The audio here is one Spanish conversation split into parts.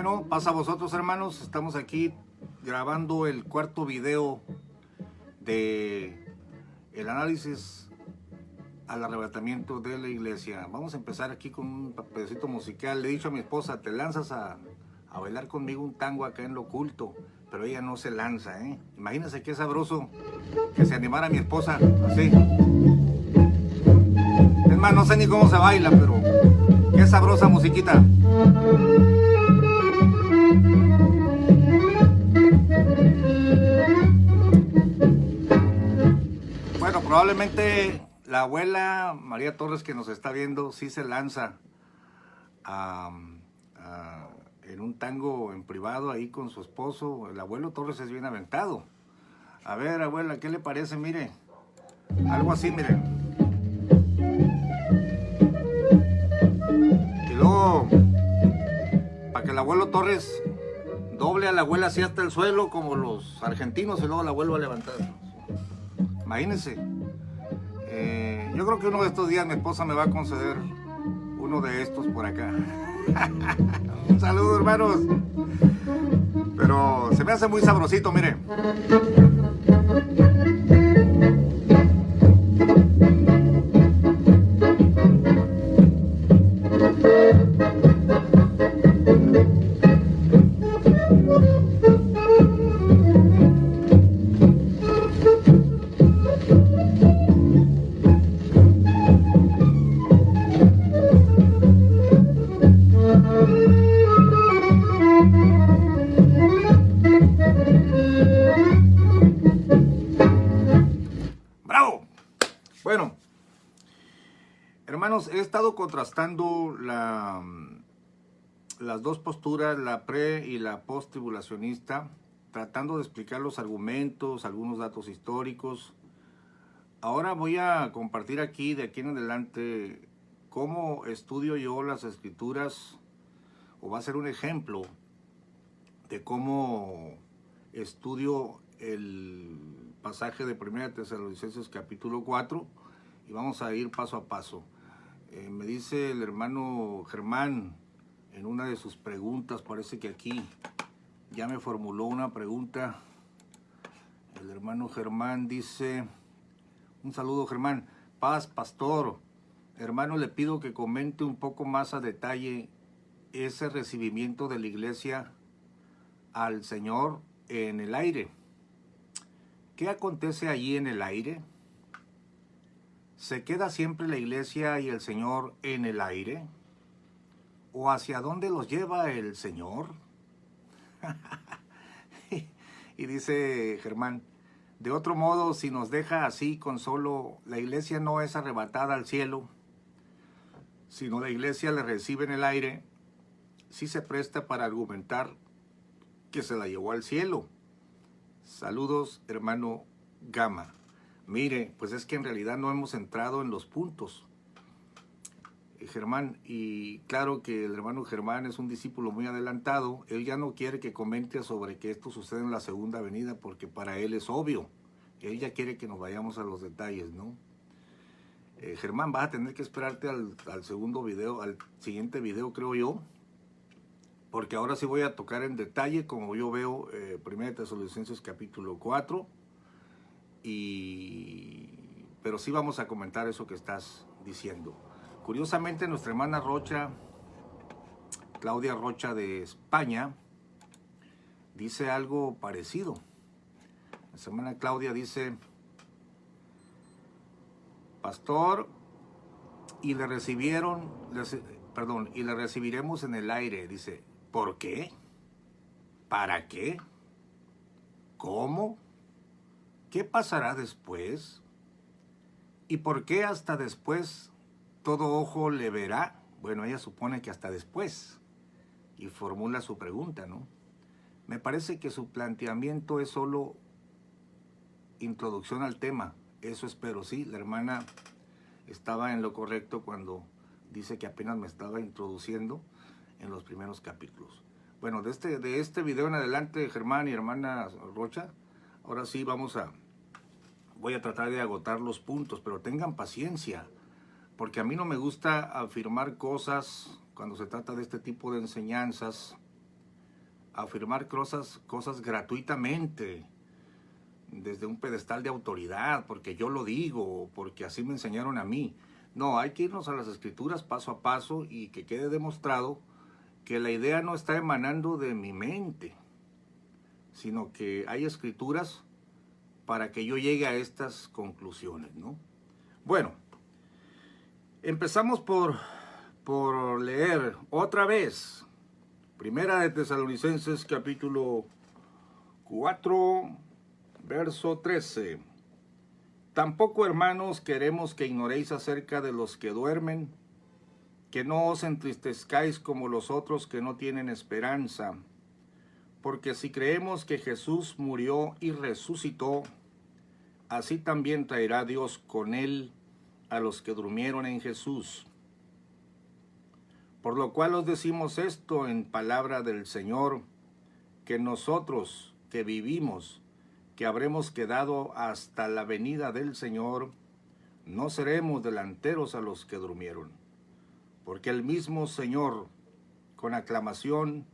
Bueno, pasa a vosotros, hermanos. Estamos aquí grabando el cuarto video de el análisis al arrebatamiento de la iglesia. Vamos a empezar aquí con un pedacito musical. Le he dicho a mi esposa, te lanzas a bailar conmigo un tango acá en lo oculto, pero ella no se lanza, ¿eh? Imagínense qué sabroso que se animara mi esposa así. Es más, no sé ni cómo se baila, pero qué sabrosa musiquita. Bueno, probablemente la abuela María Torres, que nos está viendo, sí se lanza en un tango en privado ahí con su esposo. El abuelo Torres es bien aventado. A ver, abuela, ¿qué le parece? Mire, algo así, miren. Y luego, para que el abuelo Torres doble a la abuela así hasta el suelo como los argentinos y luego la vuelva a levantar. Imagínense. Yo creo que uno de estos días mi esposa me va a conceder uno de estos por acá. Un saludo, hermanos. Pero se me hace muy sabrosito, mire. ¡Bravo! Bueno, hermanos, he estado contrastando las dos posturas, la pre y la post tribulacionista, tratando de explicar los argumentos, algunos datos históricos. Ahora voy a compartir aquí, de aquí en adelante, cómo estudio yo las escrituras, o va a ser un ejemplo de cómo estudio el pasaje de 1 Tesalonicenses capítulo 4, y vamos a ir paso a paso. Me dice el hermano Germán en una de sus preguntas, parece que aquí ya me formuló una pregunta. El hermano Germán dice, un saludo Germán, paz pastor, hermano, le pido que comente un poco más a detalle ese recibimiento de la iglesia al Señor en el aire. ¿Qué acontece allí en el aire? ¿Se queda siempre la iglesia y el Señor en el aire? ¿O hacia dónde los lleva el Señor? Y dice Germán, de otro modo, si nos deja así con solo, la iglesia no es arrebatada al cielo, sino la iglesia le recibe en el aire, sí se presta para argumentar que se la llevó al cielo. Saludos, hermano Gama. Mire, pues es que en realidad no hemos entrado en los puntos, Germán, y claro que el hermano Germán es un discípulo muy adelantado. Él ya no quiere que comente sobre que esto sucede en la segunda venida, porque para él es obvio. Él ya quiere que nos vayamos a los detalles, ¿no? Germán, vas a tener que esperarte al segundo video, al siguiente video, creo yo, porque ahora sí voy a tocar en detalle, como yo veo, 1 Tesalonicenses capítulo 4, pero sí vamos a comentar eso que estás diciendo. Curiosamente, nuestra hermana Rocha, Claudia Rocha de España, dice algo parecido. Nuestra hermana Claudia dice, pastor, y le recibiremos en el aire. Dice, ¿por qué? ¿Para qué? ¿Cómo? ¿Qué pasará después? ¿Y por qué hasta después todo ojo le verá? Bueno, ella supone que hasta después, y formula su pregunta, ¿no? Me parece que su planteamiento es solo introducción al tema, eso espero. Sí, la hermana estaba en lo correcto cuando dice que apenas me estaba introduciendo en los primeros capítulos. Bueno, de este video en adelante, Germán y hermana Rocha, ahora sí voy a tratar de agotar los puntos, pero tengan paciencia, porque a mí no me gusta afirmar cosas cuando se trata de este tipo de enseñanzas afirmar cosas gratuitamente, desde un pedestal de autoridad, porque yo lo digo, porque así me enseñaron a mí. No, hay que irnos a las escrituras paso a paso y que quede demostrado que la idea no está emanando de mi mente, sino que hay escrituras para que yo llegue a estas conclusiones, ¿no? Bueno, empezamos por leer otra vez Primera de Tesalonicenses capítulo 4, verso 13. Tampoco, hermanos, queremos que ignoréis acerca de los que duermen, que no os entristezcáis como los otros que no tienen esperanza. Porque si creemos que Jesús murió y resucitó, así también traerá Dios con él a los que durmieron en Jesús. Por lo cual os decimos esto en palabra del Señor, que nosotros que vivimos, que habremos quedado hasta la venida del Señor, no seremos delanteros a los que durmieron. Porque el mismo Señor, con aclamación,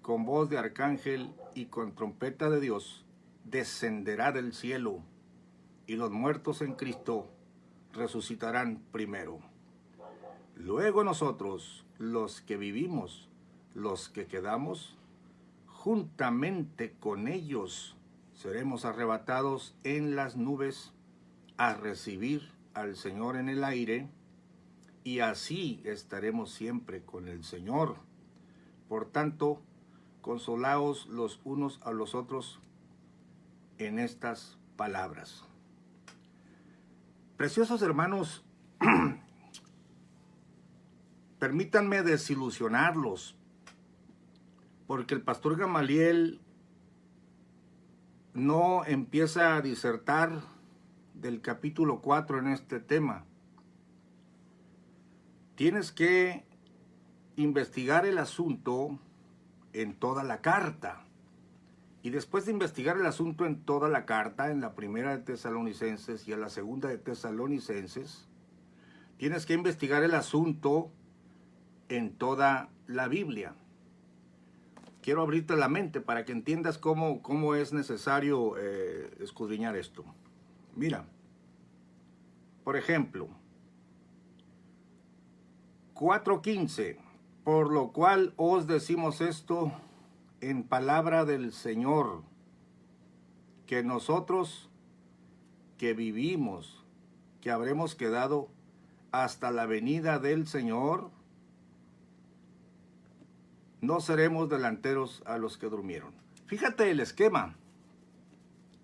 con voz de arcángel y con trompeta de Dios, descenderá del cielo, y los muertos en Cristo resucitarán primero. Luego nosotros, los que vivimos, los que quedamos, juntamente con ellos seremos arrebatados en las nubes a recibir al Señor en el aire, y así estaremos siempre con el Señor. Por tanto, consolaos los unos a los otros en estas palabras. Preciosos hermanos, permítanme desilusionarlos, porque el pastor Gamaliel no empieza a disertar del capítulo 4 en este tema. Tienes que investigar el asunto en toda la carta. Y después de investigar el asunto en toda la carta, en la primera de Tesalonicenses y en la segunda de Tesalonicenses, tienes que investigar el asunto en toda la Biblia. Quiero abrirte la mente para que entiendas cómo es necesario escudriñar esto. Mira, por ejemplo, 4:15, por lo cual os decimos esto en palabra del Señor, que nosotros que vivimos, que habremos quedado hasta la venida del Señor, no seremos delanteros a los que durmieron. Fíjate el esquema.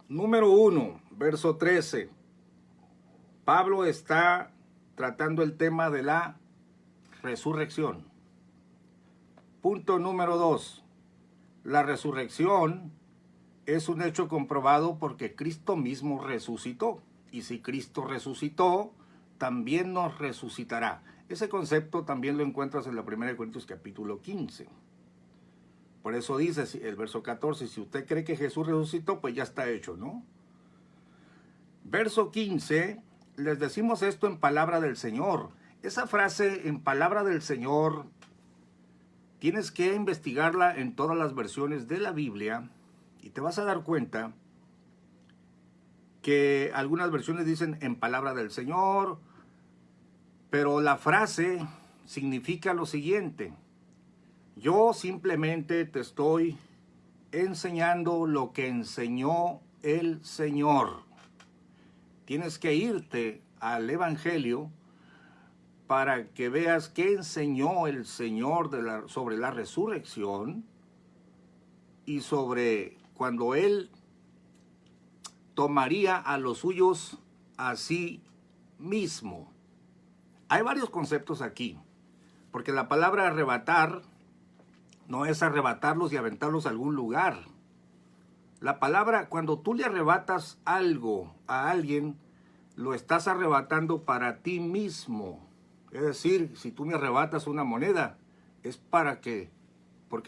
Número 1, verso 13. Pablo está tratando el tema de la resurrección. Punto número 2. La resurrección es un hecho comprobado porque Cristo mismo resucitó. Y si Cristo resucitó, también nos resucitará. Ese concepto también lo encuentras en la 1 Corintios capítulo 15. Por eso dice el verso 14, si usted cree que Jesús resucitó, pues ya está hecho, ¿no? Verso 15, les decimos esto en palabra del Señor. Esa frase, en palabra del Señor, tienes que investigarla en todas las versiones de la Biblia y te vas a dar cuenta que algunas versiones dicen en palabra del Señor, pero la frase significa lo siguiente: yo simplemente te estoy enseñando lo que enseñó el Señor. Tienes que irte al Evangelio para que veas qué enseñó el Señor sobre la resurrección y sobre cuando Él tomaría a los suyos a sí mismo. Hay varios conceptos aquí, porque la palabra arrebatar no es arrebatarlos y aventarlos a algún lugar. La palabra, cuando tú le arrebatas algo a alguien, lo estás arrebatando para ti mismo. Es decir, si tú me arrebatas una moneda, es porque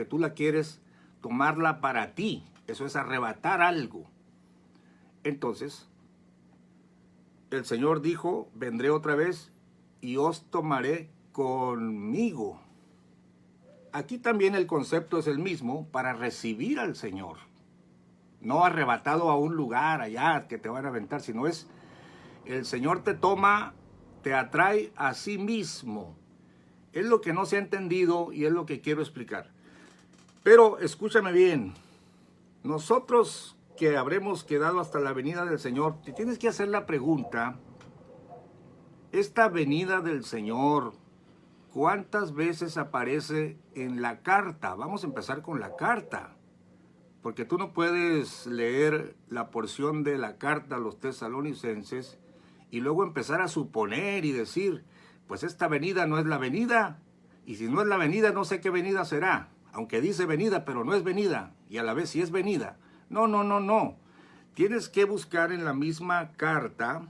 tú la quieres tomarla para ti. Eso es arrebatar algo. Entonces, el Señor dijo, vendré otra vez y os tomaré conmigo. Aquí también el concepto es el mismo para recibir al Señor. No arrebatado a un lugar allá que te van a aventar, sino es el Señor te toma, te atrae a sí mismo. Es lo que no se ha entendido y es lo que quiero explicar. Pero escúchame bien, nosotros que habremos quedado hasta la venida del Señor, te tienes que hacer la pregunta, esta venida del Señor, ¿cuántas veces aparece en la carta? Vamos a empezar con la carta, porque tú no puedes leer la porción de la carta a los tesalonicenses y luego empezar a suponer y decir, pues esta venida no es la venida, y si no es la venida no sé qué venida será, aunque dice venida pero no es venida, y a la vez sí es venida. No, no, no, no. Tienes que buscar en la misma carta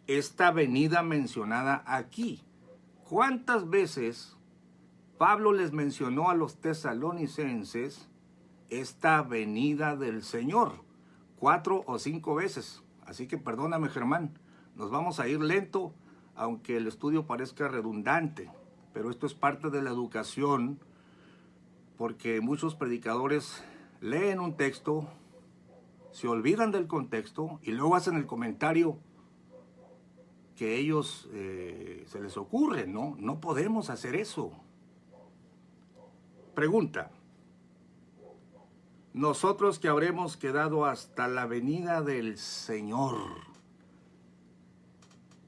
esta venida mencionada aquí. ¿Cuántas veces Pablo les mencionó a los tesalonicenses esta venida del Señor? 4 o 5 veces. Así que perdóname, Germán, nos vamos a ir lento, aunque el estudio parezca redundante. Pero esto es parte de la educación, porque muchos predicadores leen un texto, se olvidan del contexto y luego hacen el comentario que ellos se les ocurre, ¿no? No podemos hacer eso. Pregunta. Nosotros que habremos quedado hasta la venida del Señor,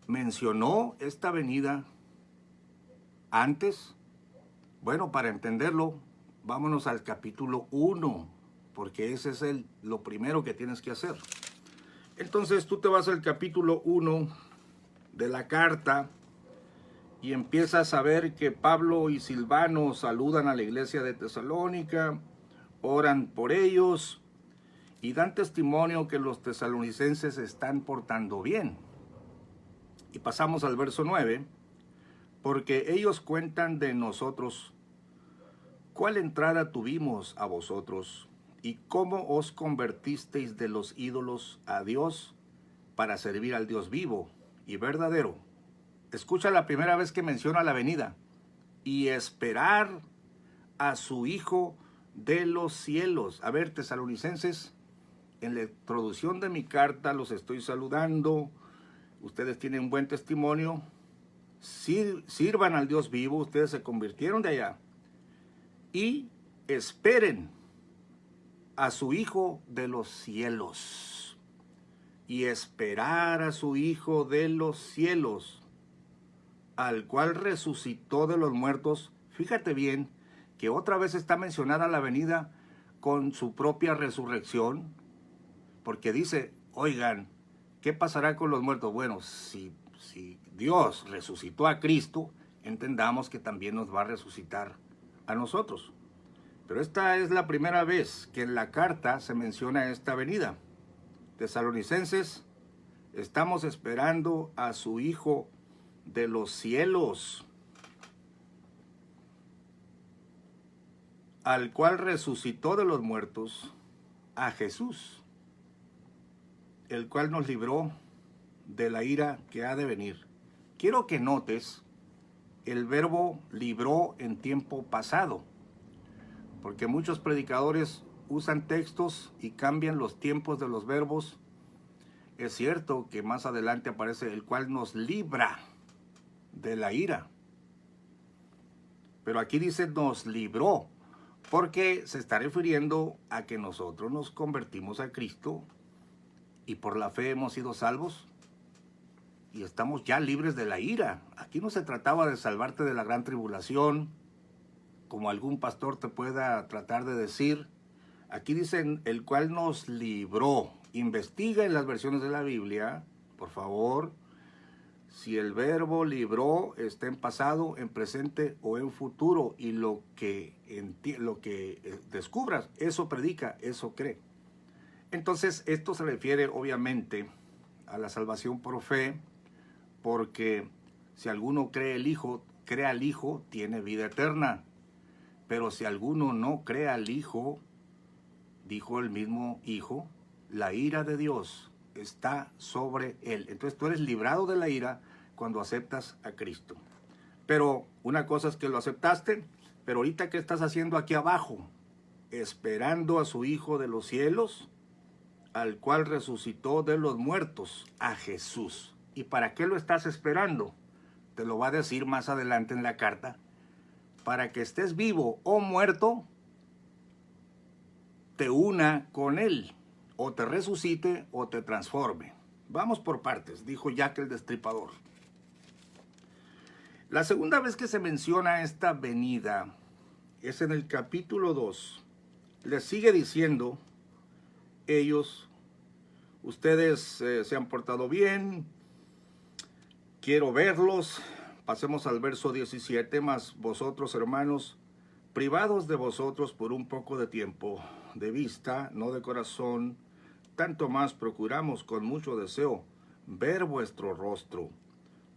¿mencionó esta venida antes? Bueno, para entenderlo, vámonos al capítulo 1, porque ese es lo primero que tienes que hacer. Entonces tú te vas al capítulo 1 de la carta y empiezas a ver que Pablo y Silvano saludan a la iglesia de Tesalónica, oran por ellos y dan testimonio que los tesalonicenses se están portando bien. Y pasamos al verso 9, porque ellos cuentan de nosotros cuál entrada tuvimos a vosotros y cómo os convertisteis de los ídolos a Dios para servir al Dios vivo y verdadero. Escucha la primera vez que menciona la venida. Y esperar a su Hijo de los cielos. A ver, tesalonicenses, en la introducción de mi carta los estoy saludando. Ustedes tienen buen testimonio. Sirvan al Dios vivo. Ustedes se convirtieron de allá. Y esperen a su Hijo de los cielos. Y esperar a su Hijo de los cielos, al cual resucitó de los muertos. Fíjate bien que otra vez está mencionada la venida con su propia resurrección, porque dice, oigan, ¿qué pasará con los muertos? Bueno, si Dios resucitó a Cristo, entendamos que también nos va a resucitar a nosotros. Pero esta es la primera vez que en la carta se menciona esta venida. Tesalonicenses, estamos esperando a su Hijo de los cielos, al cual resucitó de los muertos, a Jesús, el cual nos libró de la ira que ha de venir. Quiero que notes el verbo libró en tiempo pasado, porque muchos predicadores usan textos y cambian los tiempos de los verbos. Es cierto que más adelante aparece el cual nos libra de la ira, pero aquí dice nos libró, porque se está refiriendo a que nosotros nos convertimos a Cristo y por la fe hemos sido salvos y estamos ya libres de la ira. Aquí no se trataba de salvarte de la gran tribulación, como algún pastor te pueda tratar de decir. Aquí dicen el cual nos libró. Investiga en las versiones de la Biblia, por favor, si el verbo libró está en pasado, en presente o en futuro, y lo que descubras, eso predica, eso cree. Entonces, esto se refiere obviamente a la salvación por fe, porque si alguno cree al Hijo, tiene vida eterna. Pero si alguno no cree al Hijo, dijo el mismo Hijo, la ira de Dios está sobre él. Entonces tú eres librado de la ira cuando aceptas a Cristo. Pero una cosa es que lo aceptaste Pero ahorita, ¿qué estás haciendo aquí abajo? Esperando a su Hijo de los cielos, al cual resucitó de los muertos, a Jesús. ¿Y para qué lo estás esperando? Te lo va a decir más adelante en la carta. Para que estés vivo o muerto, te una con Él, o te resucite o te transforme. Vamos por partes, dijo Jack el Destripador. La segunda vez que se menciona esta venida es en el capítulo 2. Les sigue diciendo ellos: ustedes se han portado bien, quiero verlos. Pasemos al verso 17. Mas vosotros, hermanos, privados de vosotros por un poco de tiempo, de vista, no de corazón, tanto más procuramos con mucho deseo ver vuestro rostro.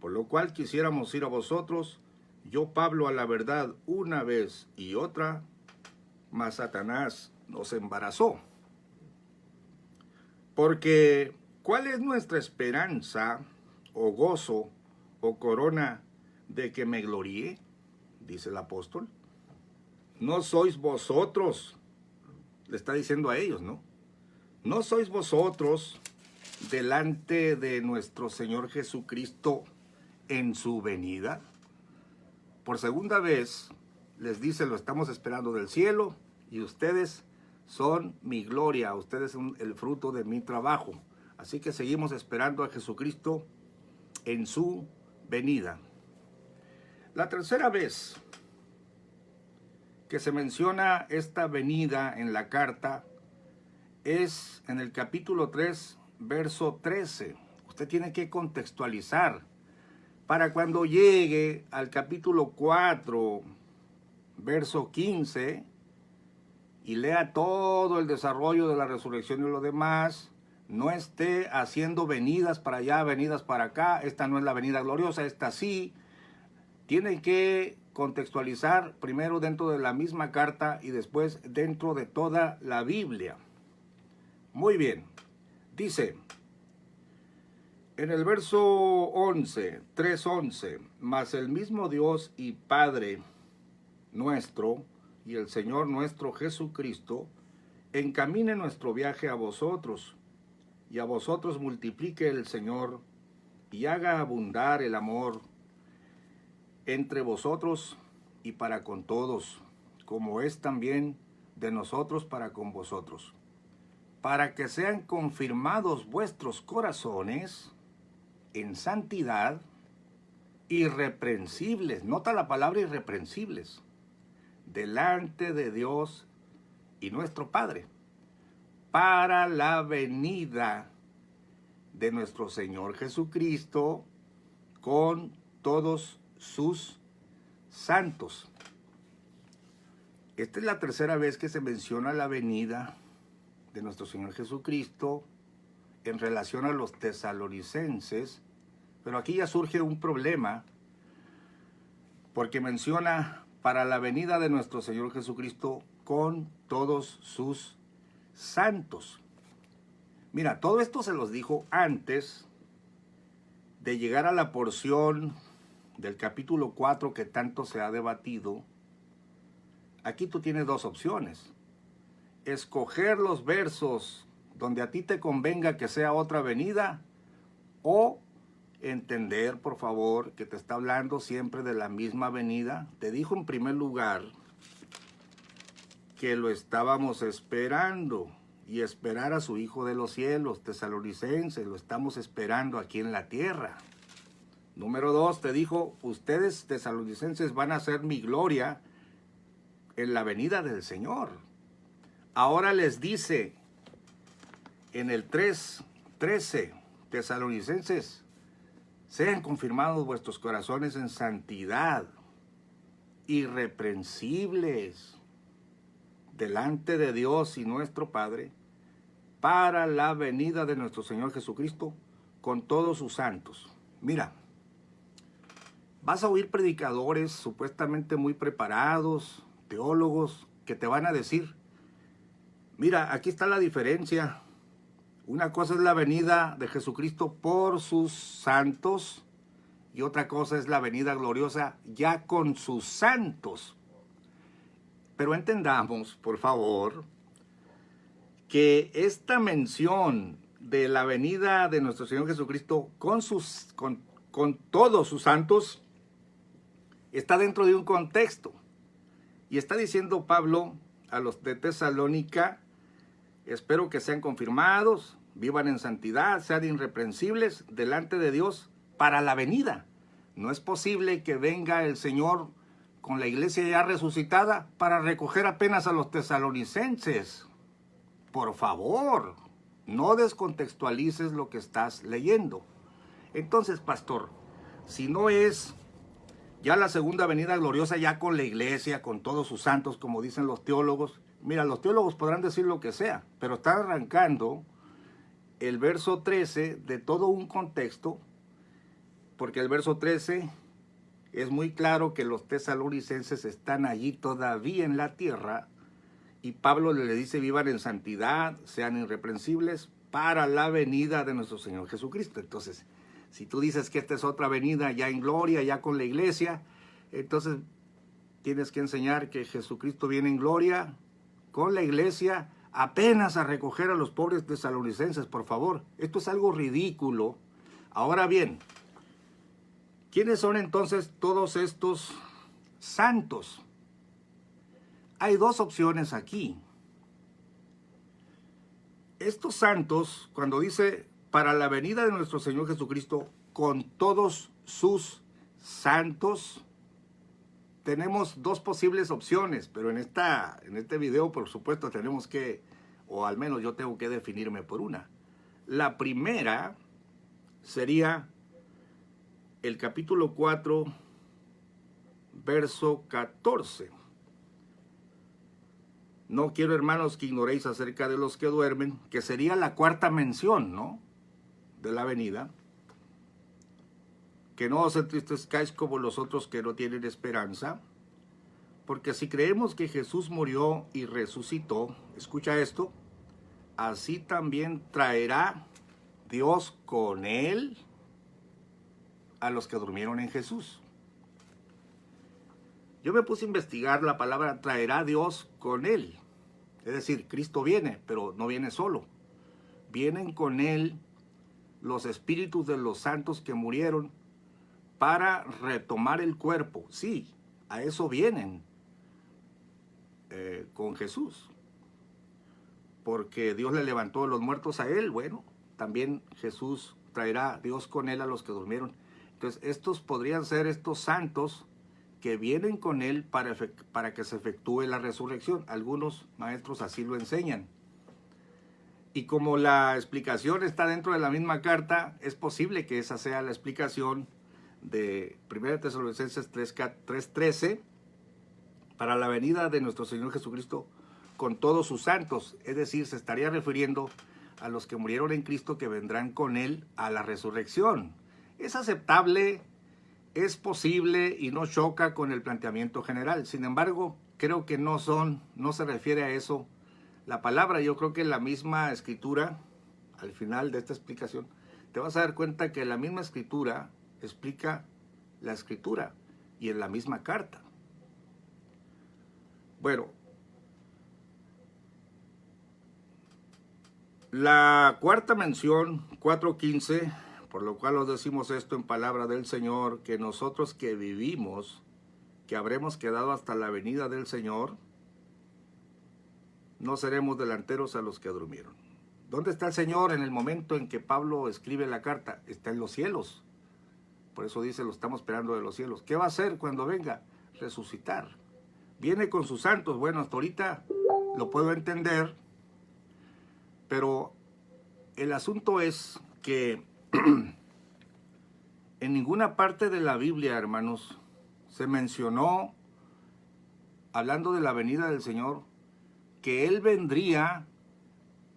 Por lo cual quisiéramos ir a vosotros, yo Pablo a la verdad una vez y otra, mas Satanás nos embarazó. Porque, ¿cuál es nuestra esperanza, o gozo, o corona de que me gloríe? Dice el apóstol. No sois vosotros, le está diciendo a ellos, ¿no? No sois vosotros delante de nuestro Señor Jesucristo en su venida. Por segunda vez les dice: lo estamos esperando del cielo y ustedes son mi gloria, ustedes son el fruto de mi trabajo. Así que seguimos esperando a Jesucristo en su venida. La tercera vez que se menciona esta venida en la carta es en el capítulo 3, verso 13. Usted tiene que contextualizar para cuando llegue al capítulo 4, verso 15, y lea todo el desarrollo de la resurrección y lo demás, no esté haciendo venidas para allá, venidas para acá. Esta no es la venida gloriosa, esta sí. Tiene que contextualizar primero dentro de la misma carta y después dentro de toda la Biblia. Muy bien, dice en el verso 11, 3:11, mas el mismo Dios y Padre nuestro y el Señor nuestro Jesucristo encamine nuestro viaje a vosotros, y a vosotros multiplique el Señor y haga abundar el amor entre vosotros y para con todos, como es también de nosotros para con vosotros, para que sean confirmados vuestros corazones en santidad, irreprensibles, nota la palabra irreprensibles, delante de Dios y nuestro Padre, para la venida de nuestro Señor Jesucristo con todos sus santos. Esta es la tercera vez que se menciona la venida de nuestro Señor Jesucristo en relación a los tesalonicenses, pero aquí ya surge un problema, porque menciona para la venida de nuestro Señor Jesucristo con todos sus santos. Mira, todo esto se los dijo antes de llegar a la porción del capítulo 4 que tanto se ha debatido. Aquí tú tienes dos opciones: escoger los versos donde a ti te convenga que sea otra venida, o entender, por favor, que te está hablando siempre de la misma venida. Te dijo en primer lugar que lo estábamos esperando, y esperar a su Hijo de los cielos, tesalonicenses, lo estamos esperando aquí en la tierra. Número 2, te dijo: ustedes, tesalonicenses, van a ser mi gloria en la venida del Señor. Ahora les dice en el 3:13, tesalonicenses, sean confirmados vuestros corazones en santidad, irreprensibles delante de Dios y nuestro Padre, para la venida de nuestro Señor Jesucristo con todos sus santos. Mira, vas a oír predicadores supuestamente muy preparados, teólogos, que te van a decir: mira, aquí está la diferencia. Una cosa es la venida de Jesucristo por sus santos, y otra cosa es la venida gloriosa ya con sus santos. Pero entendamos, por favor, que esta mención de la venida de nuestro Señor Jesucristo con todos sus santos está dentro de un contexto. Y está diciendo Pablo a los de Tesalónica: espero que sean confirmados, vivan en santidad, sean irreprensibles delante de Dios para la venida. No es posible que venga el Señor con la iglesia ya resucitada para recoger apenas a los tesalonicenses. Por favor, no descontextualices lo que estás leyendo. Entonces, pastor, si no es ya la segunda venida gloriosa, ya con la iglesia, con todos sus santos, como dicen los teólogos. Mira, los teólogos podrán decir lo que sea, pero están arrancando el verso 13 de todo un contexto, porque el verso 13 es muy claro que los tesalonicenses están allí todavía en la tierra, y Pablo le dice: vivan en santidad, sean irreprensibles para la venida de nuestro Señor Jesucristo. Entonces, si tú dices que esta es otra venida ya en gloria, ya con la iglesia, entonces tienes que enseñar que Jesucristo viene en gloria con la iglesia apenas a recoger a los pobres tesalonicenses, por favor. Esto es algo ridículo. Ahora bien, ¿quiénes son entonces todos estos santos? Hay dos opciones aquí. Estos santos, cuando dice para la venida de nuestro Señor Jesucristo con todos sus santos, tenemos dos posibles opciones, pero en este video, por supuesto, tenemos que, o al menos yo tengo que definirme por una. La primera sería el capítulo 4, verso 14. No quiero, hermanos, que ignoréis acerca de los que duermen, que sería la cuarta mención, ¿no?, de la venida. Que no os entristezcáis como los otros que no tienen esperanza, porque si creemos que Jesús murió y resucitó, escucha esto, así también traerá Dios con él a los que durmieron en Jesús. Yo me puse a investigar la palabra traerá Dios con él. Es decir, Cristo viene, pero no viene solo. Vienen con él los espíritus de los santos que murieron para retomar el cuerpo. Sí, a eso vienen con Jesús. Porque Dios le levantó de los muertos a él. Bueno, también Jesús traerá Dios con él a los que durmieron. Entonces, estos podrían ser estos santos que vienen con él para que se efectúe la resurrección. Algunos maestros así lo enseñan. Y como la explicación está dentro de la misma carta, es posible que esa sea la explicación de 1 Tesalonicenses 3:13 para la venida de nuestro Señor Jesucristo con todos sus santos. Es decir, se estaría refiriendo a los que murieron en Cristo, que vendrán con él a la resurrección. Es aceptable, es posible y no choca con el planteamiento general. Sin embargo, creo que no se refiere a eso la palabra. Yo creo que la misma escritura, al final de esta explicación, te vas a dar cuenta que la misma escritura explica la escritura y en la misma carta. Bueno, la cuarta mención, 4:15, por lo cual os decimos esto en palabra del Señor, que nosotros que vivimos, que habremos quedado hasta la venida del Señor, no seremos delanteros a los que durmieron. ¿Dónde está el Señor en el momento en que Pablo escribe la carta? Está en los cielos. Por eso dice, lo estamos esperando de los cielos. ¿Qué va a hacer cuando venga? Resucitar. Viene con sus santos. Bueno, hasta ahorita lo puedo entender, pero el asunto es que en ninguna parte de la Biblia, hermanos, se mencionó, hablando de la venida del Señor, que Él vendría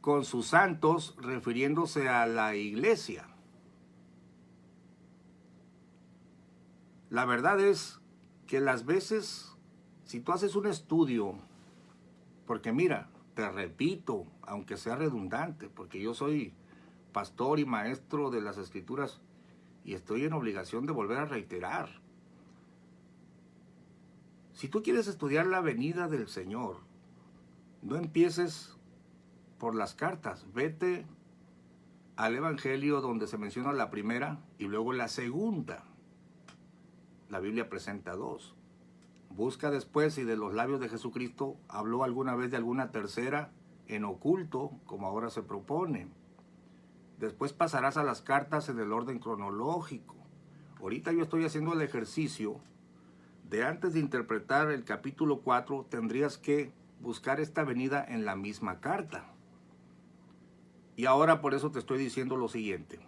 con sus santos, refiriéndose a la iglesia. La verdad es que las veces, si tú haces un estudio, porque mira, te repito, aunque sea redundante, porque yo soy pastor y maestro de las Escrituras y estoy en obligación de volver a reiterar. Si tú quieres estudiar la venida del Señor, no empieces por las cartas. Vete al Evangelio donde se menciona la primera y luego la segunda. La Biblia presenta dos. Busca después si de los labios de Jesucristo habló alguna vez de alguna tercera en oculto, como ahora se propone. Después pasarás a las cartas en el orden cronológico. Ahorita yo estoy haciendo el ejercicio de antes de interpretar el capítulo 4, tendrías que buscar esta venida en la misma carta. Y ahora por eso te estoy diciendo lo siguiente.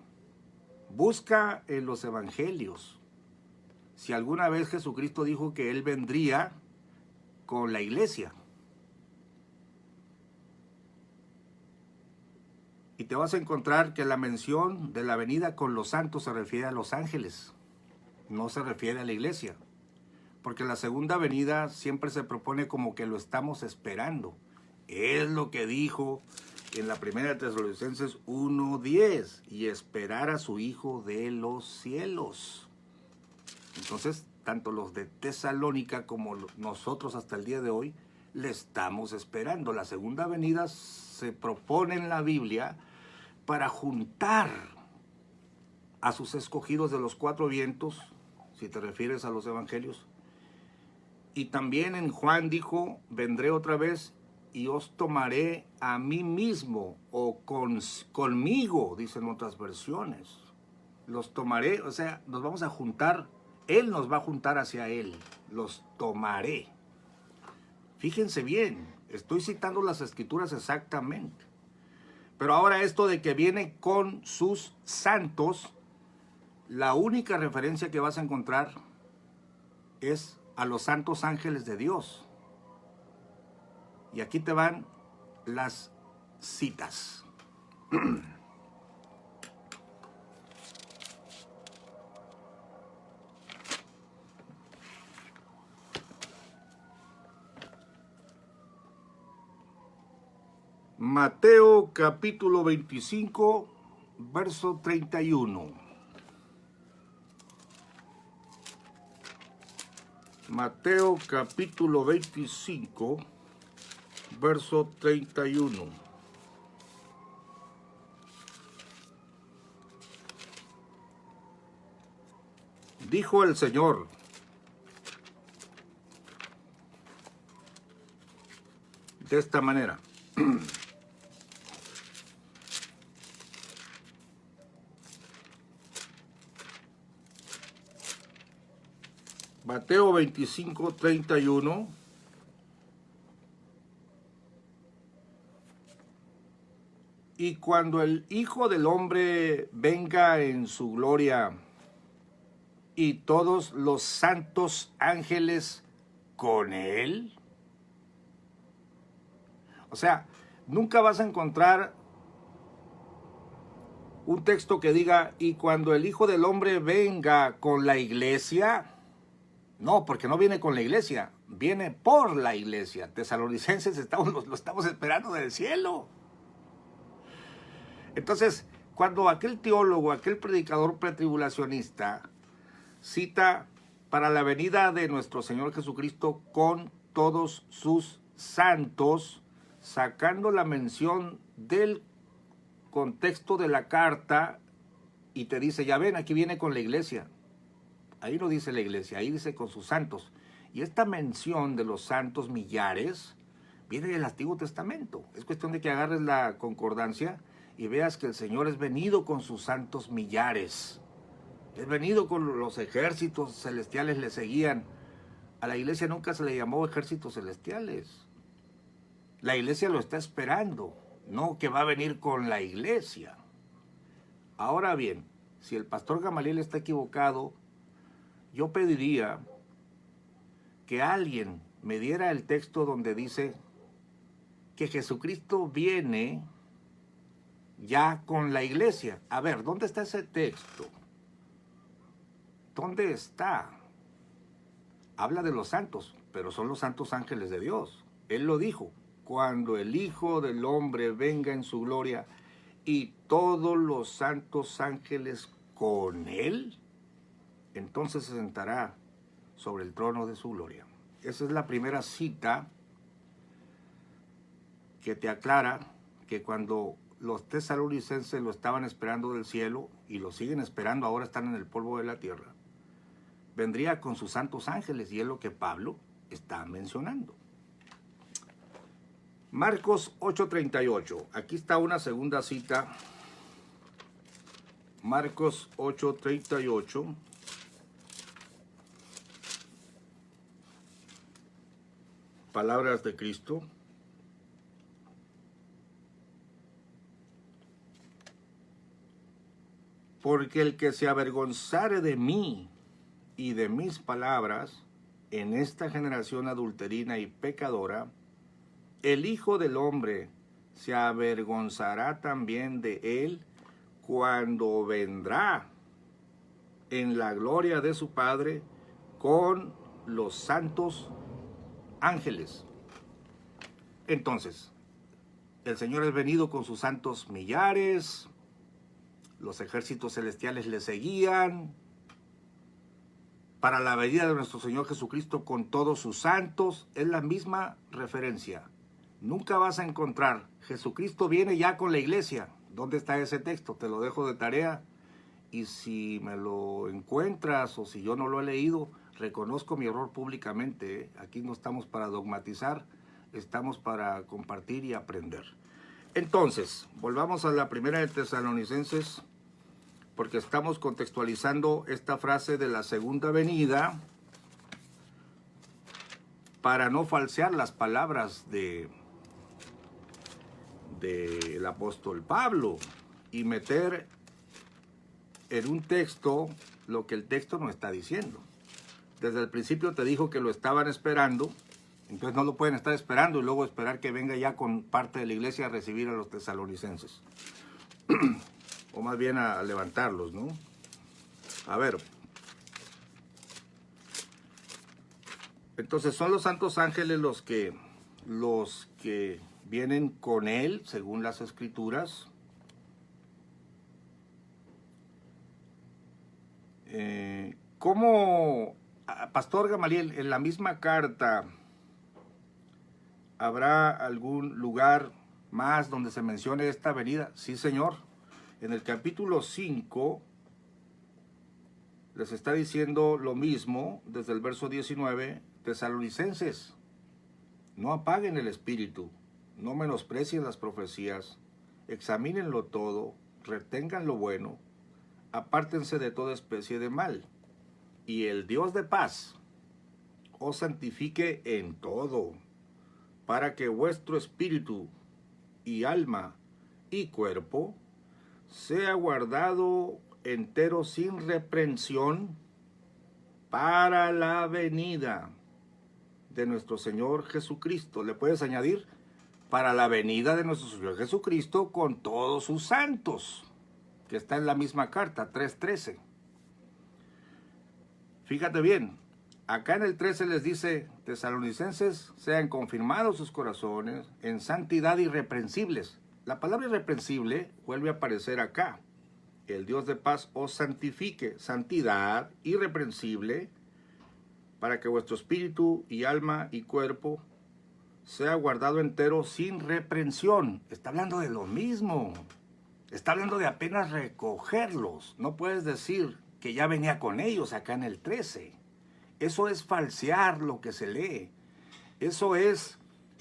Busca en los evangelios si alguna vez Jesucristo dijo que Él vendría con la iglesia. Y te vas a encontrar que la mención de la venida con los santos se refiere a los ángeles, no se refiere a la iglesia. Porque la segunda venida siempre se propone como que lo estamos esperando. Es lo que dijo en la primera de Tesalonicenses 1:10, y esperar a su Hijo de los cielos. Entonces, tanto los de Tesalónica como nosotros hasta el día de hoy, le estamos esperando. La segunda venida se propone en la Biblia para juntar a sus escogidos de los cuatro vientos, si te refieres a los evangelios. Y también en Juan dijo, vendré otra vez y os tomaré a mí mismo, o conmigo, dicen otras versiones. Los tomaré, o sea, nos vamos a juntar, Él nos va a juntar hacia Él, los tomaré. Fíjense bien, estoy citando las escrituras exactamente. Pero ahora esto de que viene con sus santos, la única referencia que vas a encontrar es a los santos ángeles de Dios. Y aquí te van las citas. Mateo capítulo 25, verso 31. Mateo capítulo 25, verso 31. Dijo el Señor: de esta manera. Mateo 25, 31. Y cuando el Hijo del Hombre venga en su gloria y todos los santos ángeles con él. O sea, nunca vas a encontrar un texto que diga, y cuando el Hijo del Hombre venga con la iglesia. No, porque no viene con la iglesia, viene por la iglesia. Tesalonicenses lo estamos esperando del cielo. Entonces, cuando aquel teólogo, aquel predicador pretribulacionista cita para la venida de nuestro Señor Jesucristo con todos sus santos, sacando la mención del contexto de la carta, y te dice, ya ven, aquí viene con la iglesia. Ahí no dice la iglesia, ahí dice con sus santos. Y esta mención de los santos millares viene del Antiguo Testamento. Es cuestión de que agarres la concordancia y veas que el Señor es venido con sus santos millares. Es venido con los ejércitos celestiales, le seguían. A la iglesia nunca se le llamó ejércitos celestiales. La iglesia lo está esperando, no que va a venir con la iglesia. Ahora bien, si el pastor Gamaliel está equivocado, yo pediría que alguien me diera el texto donde dice que Jesucristo viene ya con la iglesia. A ver, ¿dónde está ese texto? ¿Dónde está? Habla de los santos, pero son los santos ángeles de Dios. Él lo dijo, cuando el Hijo del Hombre venga en su gloria y todos los santos ángeles con él, entonces se sentará sobre el trono de su gloria. Esa es la primera cita que te aclara que cuando los tesalonicenses lo estaban esperando del cielo y lo siguen esperando, ahora están en el polvo de la tierra, vendría con sus santos ángeles, y es lo que Pablo está mencionando. Marcos 8:38, aquí está una segunda cita. Marcos 8:38. Palabras de Cristo. Porque el que se avergonzare de mí y de mis palabras en esta generación adulterina y pecadora, el Hijo del Hombre se avergonzará también de él cuando vendrá en la gloria de su Padre con los santos ángeles. Entonces, el Señor es venido con sus santos millares, los ejércitos celestiales le seguían, para la venida de nuestro Señor Jesucristo con todos sus santos. Es la misma referencia. Nunca vas a encontrar, Jesucristo viene ya con la iglesia. ¿Dónde está ese texto? Te lo dejo de tarea. Y si me lo encuentras o si yo no lo he leído, reconozco mi error públicamente, ¿eh? Aquí no estamos para dogmatizar, estamos para compartir y aprender. Entonces, volvamos a la primera de Tesalonicenses, porque estamos contextualizando esta frase de la segunda venida para no falsear las palabras del apóstol Pablo y meter en un texto lo que el texto no está diciendo. Desde el principio te dijo que lo estaban esperando, entonces no lo pueden estar esperando y luego esperar que venga ya con parte de la iglesia a recibir a los tesalonicenses. O más bien a levantarlos, ¿no? A ver. Entonces son los santos ángeles los que vienen con él, según las escrituras. ¿Cómo, Pastor Gamaliel, en la misma carta habrá algún lugar más donde se mencione esta venida? Sí, señor. En el capítulo 5 les está diciendo lo mismo desde el verso 19. Tesalonicenses, no apaguen el espíritu, no menosprecien las profecías, examínenlo todo, retengan lo bueno, apártense de toda especie de mal, y el Dios de paz os santifique en todo, para que vuestro espíritu y alma y cuerpo sea guardado entero sin reprensión para la venida de nuestro Señor Jesucristo. Le puedes añadir, para la venida de nuestro Señor Jesucristo con todos sus santos, que está en la misma carta, 3:13. Fíjate bien, acá en el 13 les dice, tesalonicenses, sean confirmados sus corazones en santidad irreprensibles. La palabra irreprensible vuelve a aparecer acá. El Dios de paz os santifique, santidad irreprensible, para que vuestro espíritu y alma y cuerpo sea guardado entero sin reprensión. Está hablando de lo mismo. Está hablando de apenas recogerlos. No puedes decir que ya venía con ellos acá en el 13. Eso es falsear lo que se lee. Eso es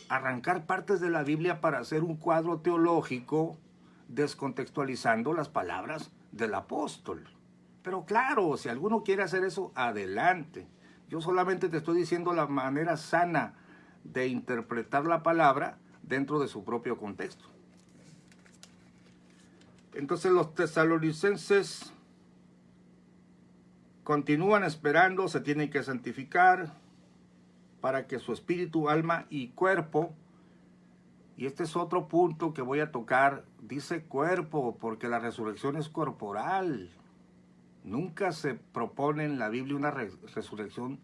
arrancar partes de la Biblia para hacer un cuadro teológico descontextualizando las palabras del apóstol. Pero claro, si alguno quiere hacer eso, adelante. Yo solamente te estoy diciendo la manera sana de interpretar la palabra dentro de su propio contexto. Entonces los tesalonicenses continúan esperando, se tienen que santificar para que su espíritu, alma y cuerpo, y este es otro punto que voy a tocar, dice cuerpo porque la resurrección es corporal. Nunca se propone en la Biblia una resurrección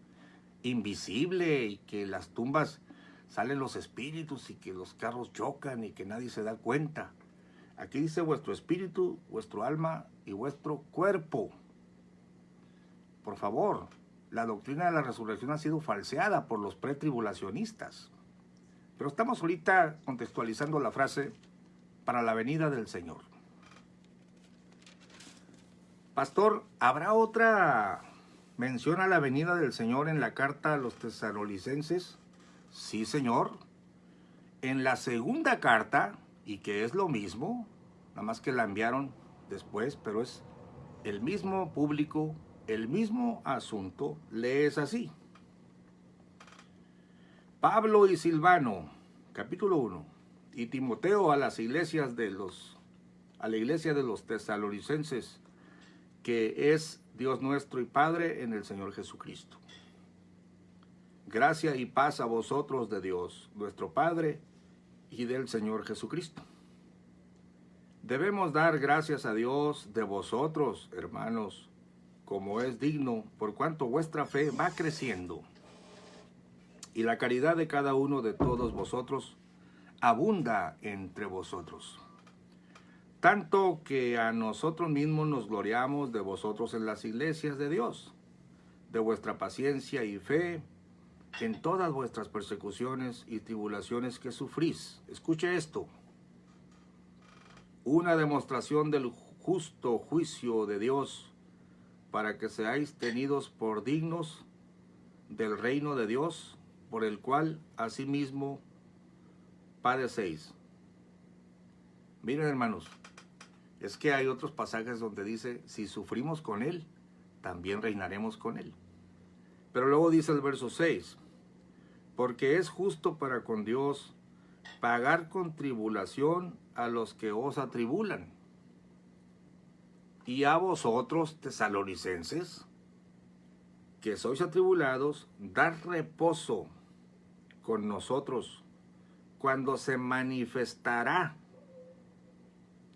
invisible y que las tumbas salen los espíritus y que los carros chocan y que nadie se da cuenta. Aquí dice vuestro espíritu, vuestro alma y vuestro cuerpo. Por favor, la doctrina de la resurrección ha sido falseada por los pretribulacionistas. Pero estamos ahorita contextualizando la frase para la venida del Señor. Pastor, ¿habrá otra mención a la venida del Señor en la carta a los tesalonicenses? Sí, Señor. En la segunda carta, y que es lo mismo, nada más que la enviaron después, pero es el mismo público, el mismo asunto, lees así. Pablo y Silvano, capítulo 1, y Timoteo a las iglesias a la iglesia de los tesalonicenses, que es Dios nuestro y Padre en el Señor Jesucristo. Gracia y paz a vosotros de Dios, nuestro Padre, y del Señor Jesucristo. Debemos dar gracias a Dios de vosotros, hermanos, como es digno, por cuanto vuestra fe va creciendo, y la caridad de cada uno de todos vosotros abunda entre vosotros. Tanto que a nosotros mismos nos gloriamos de vosotros en las iglesias de Dios, de vuestra paciencia y fe en todas vuestras persecuciones y tribulaciones que sufrís. Escuche esto. Una demostración del justo juicio de Dios, para que seáis tenidos por dignos del reino de Dios, por el cual asimismo padecéis. Miren, hermanos, es que hay otros pasajes donde dice, si sufrimos con Él, también reinaremos con Él. Pero luego dice el verso 6, porque es justo para con Dios pagar con tribulación a los que os atribulan. Y a vosotros, tesalonicenses, que sois atribulados, dar reposo con nosotros cuando se manifestará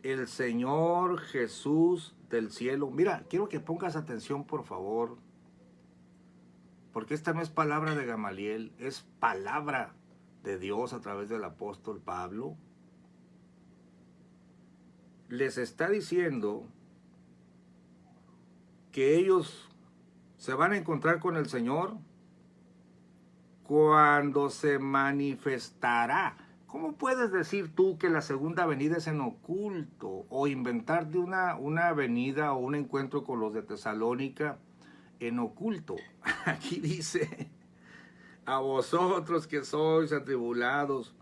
el Señor Jesús del cielo. Mira, quiero que pongas atención, por favor, porque esta no es palabra de Gamaliel, es palabra de Dios a través del apóstol Pablo. Les está diciendo que ellos se van a encontrar con el Señor cuando se manifestará. ¿Cómo puedes decir tú que la segunda venida es en oculto? O inventarte una venida o un encuentro con los de Tesalónica en oculto. Aquí dice, a vosotros que sois atribulados,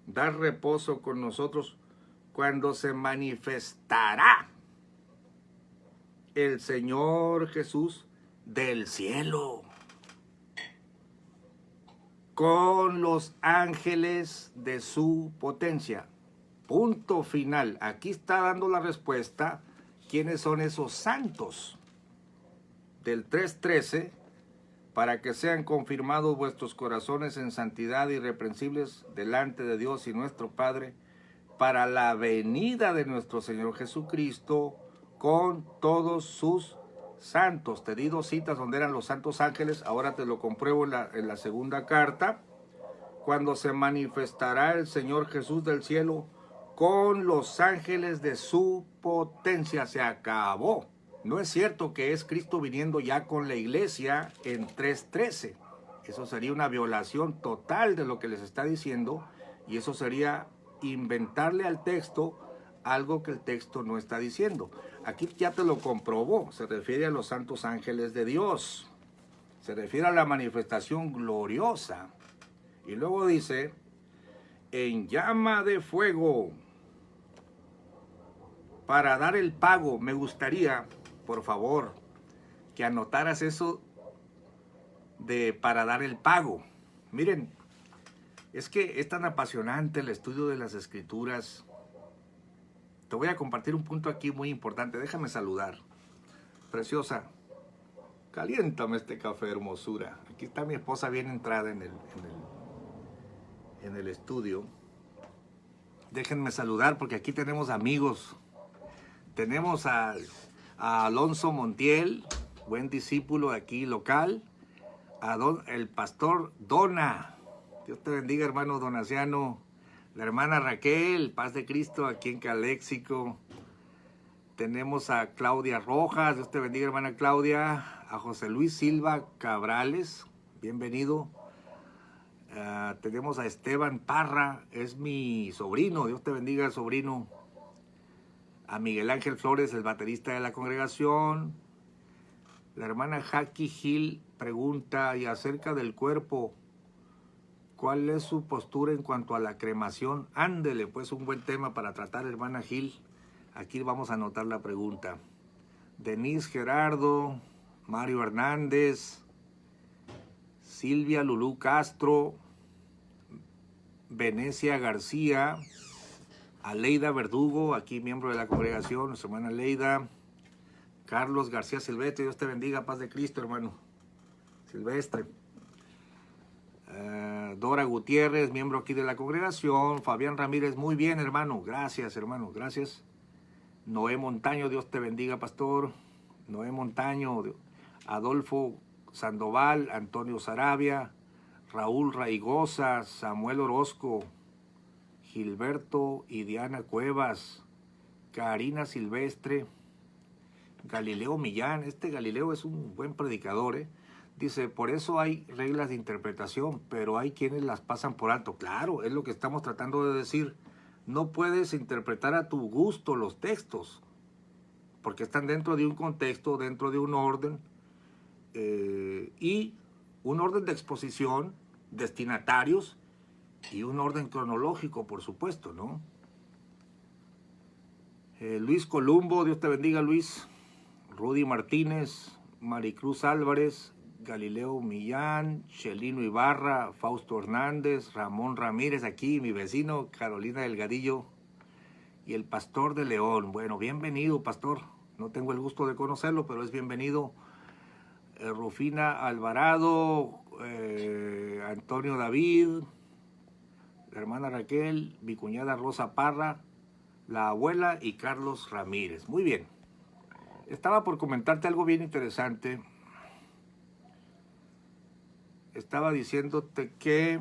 dar reposo con nosotros cuando se manifestará el Señor Jesús del cielo, con los ángeles de su potencia. Punto final. Aquí está dando la respuesta. ¿Quiénes son esos santos? Del 3:13, para que sean confirmados vuestros corazones en santidad irreprensibles delante de Dios y nuestro Padre, para la venida de nuestro Señor Jesucristo con todos sus santos. Te di dos citas donde eran los santos ángeles, ahora te lo compruebo en la segunda carta. Cuando se manifestará el Señor Jesús del cielo con los ángeles de su potencia. Se acabó. No es cierto que es Cristo viniendo ya con la iglesia en 3:13. Eso sería una violación total de lo que les está diciendo, y eso sería inventarle al texto algo que el texto no está diciendo. Aquí ya te lo comprobó. Se refiere a los santos ángeles de Dios. Se refiere a la manifestación gloriosa. Y luego dice, en llama de fuego, para dar el pago. Me gustaría, por favor, que anotaras eso de para dar el pago. Miren, es que es tan apasionante el estudio de las Escrituras. Te voy a compartir un punto aquí muy importante. Déjame saludar. Preciosa, caliéntame este café, hermosura. Aquí está mi esposa bien entrada en el estudio. Déjenme saludar porque aquí tenemos amigos. Tenemos a Alonso Montiel, buen discípulo aquí local. El pastor Dona. Dios te bendiga, hermano Donaciano. La hermana Raquel, paz de Cristo, aquí en Caléxico. Tenemos a Claudia Rojas, Dios te bendiga, hermana Claudia. A José Luis Silva Cabrales, bienvenido. Tenemos a Esteban Parra, es mi sobrino, Dios te bendiga, sobrino. A Miguel Ángel Flores, el baterista de la congregación. La hermana Jackie Gil pregunta, y acerca del cuerpo, ¿cuál es su postura en cuanto a la cremación? Ándele, pues un buen tema para tratar, hermana Gil. Aquí vamos a anotar la pregunta. Denise Gerardo, Mario Hernández, Silvia Lulú Castro, Venecia García, Aleida Verdugo, aquí miembro de la congregación, nuestra hermana Aleida. Carlos García Silvestre, Dios te bendiga, paz de Cristo, hermano Silvestre. Dora Gutiérrez, miembro aquí de la congregación. Fabián Ramírez, muy bien, hermano, gracias, gracias. Noé Montaño, Dios te bendiga, pastor. Noé Montaño, Adolfo Sandoval, Antonio Sarabia, Raúl Raigosa, Samuel Orozco, Gilberto y Diana Cuevas, Karina Silvestre, Galileo Millán. Este Galileo es un buen predicador, Dice, por eso hay reglas de interpretación, pero hay quienes las pasan por alto. Claro, es lo que estamos tratando de decir. No puedes interpretar a tu gusto los textos, porque están dentro de un contexto, dentro de un orden, y un orden de exposición, destinatarios, y un orden cronológico, por supuesto, ¿no? Luis Columbo, Dios te bendiga, Luis. Rudy Martínez, Maricruz Álvarez, Galileo Millán, Chelino Ibarra, Fausto Hernández, Ramón Ramírez, aquí mi vecino, Carolina Delgadillo, y el Pastor de León. Bueno, bienvenido, pastor. No tengo el gusto de conocerlo, pero es bienvenido. Rufina Alvarado, Antonio David, la hermana Raquel, mi cuñada Rosa Parra, la abuela y Carlos Ramírez. Muy bien. Estaba por comentarte algo bien interesante. Estaba diciéndote que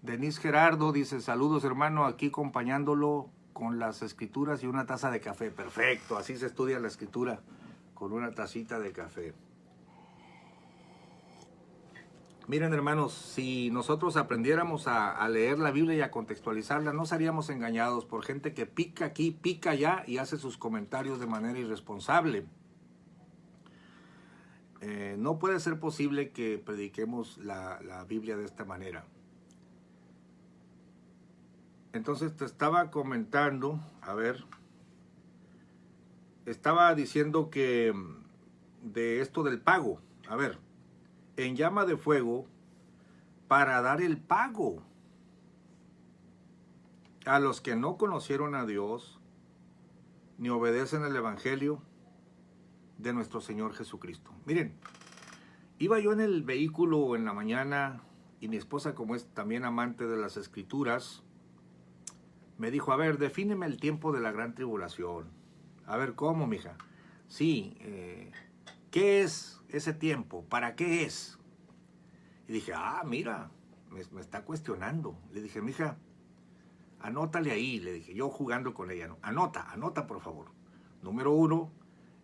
Denise Gerardo dice, saludos hermano, aquí acompañándolo con las escrituras y una taza de café. Perfecto, así se estudia la escritura, con una tacita de café. Miren hermanos, si nosotros aprendiéramos a leer la Biblia y a contextualizarla, no seríamos engañados por gente que pica aquí, pica allá y hace sus comentarios de manera irresponsable. No puede ser posible que prediquemos la Biblia de esta manera. Entonces te estaba comentando, estaba diciendo que de esto del pago, en llama de fuego para dar el pago a los que no conocieron a Dios ni obedecen el Evangelio de nuestro Señor Jesucristo. Miren, iba yo en el vehículo en la mañana y mi esposa, como es también amante de las Escrituras, me dijo, defíneme el tiempo de la gran tribulación. ¿Cómo, mija? Sí, ¿qué es ese tiempo? ¿Para qué es? Y dije, mira, me está cuestionando. Le dije, mija, anótale ahí, le dije, yo jugando con ella, ¿no? Anota por favor. Número 1,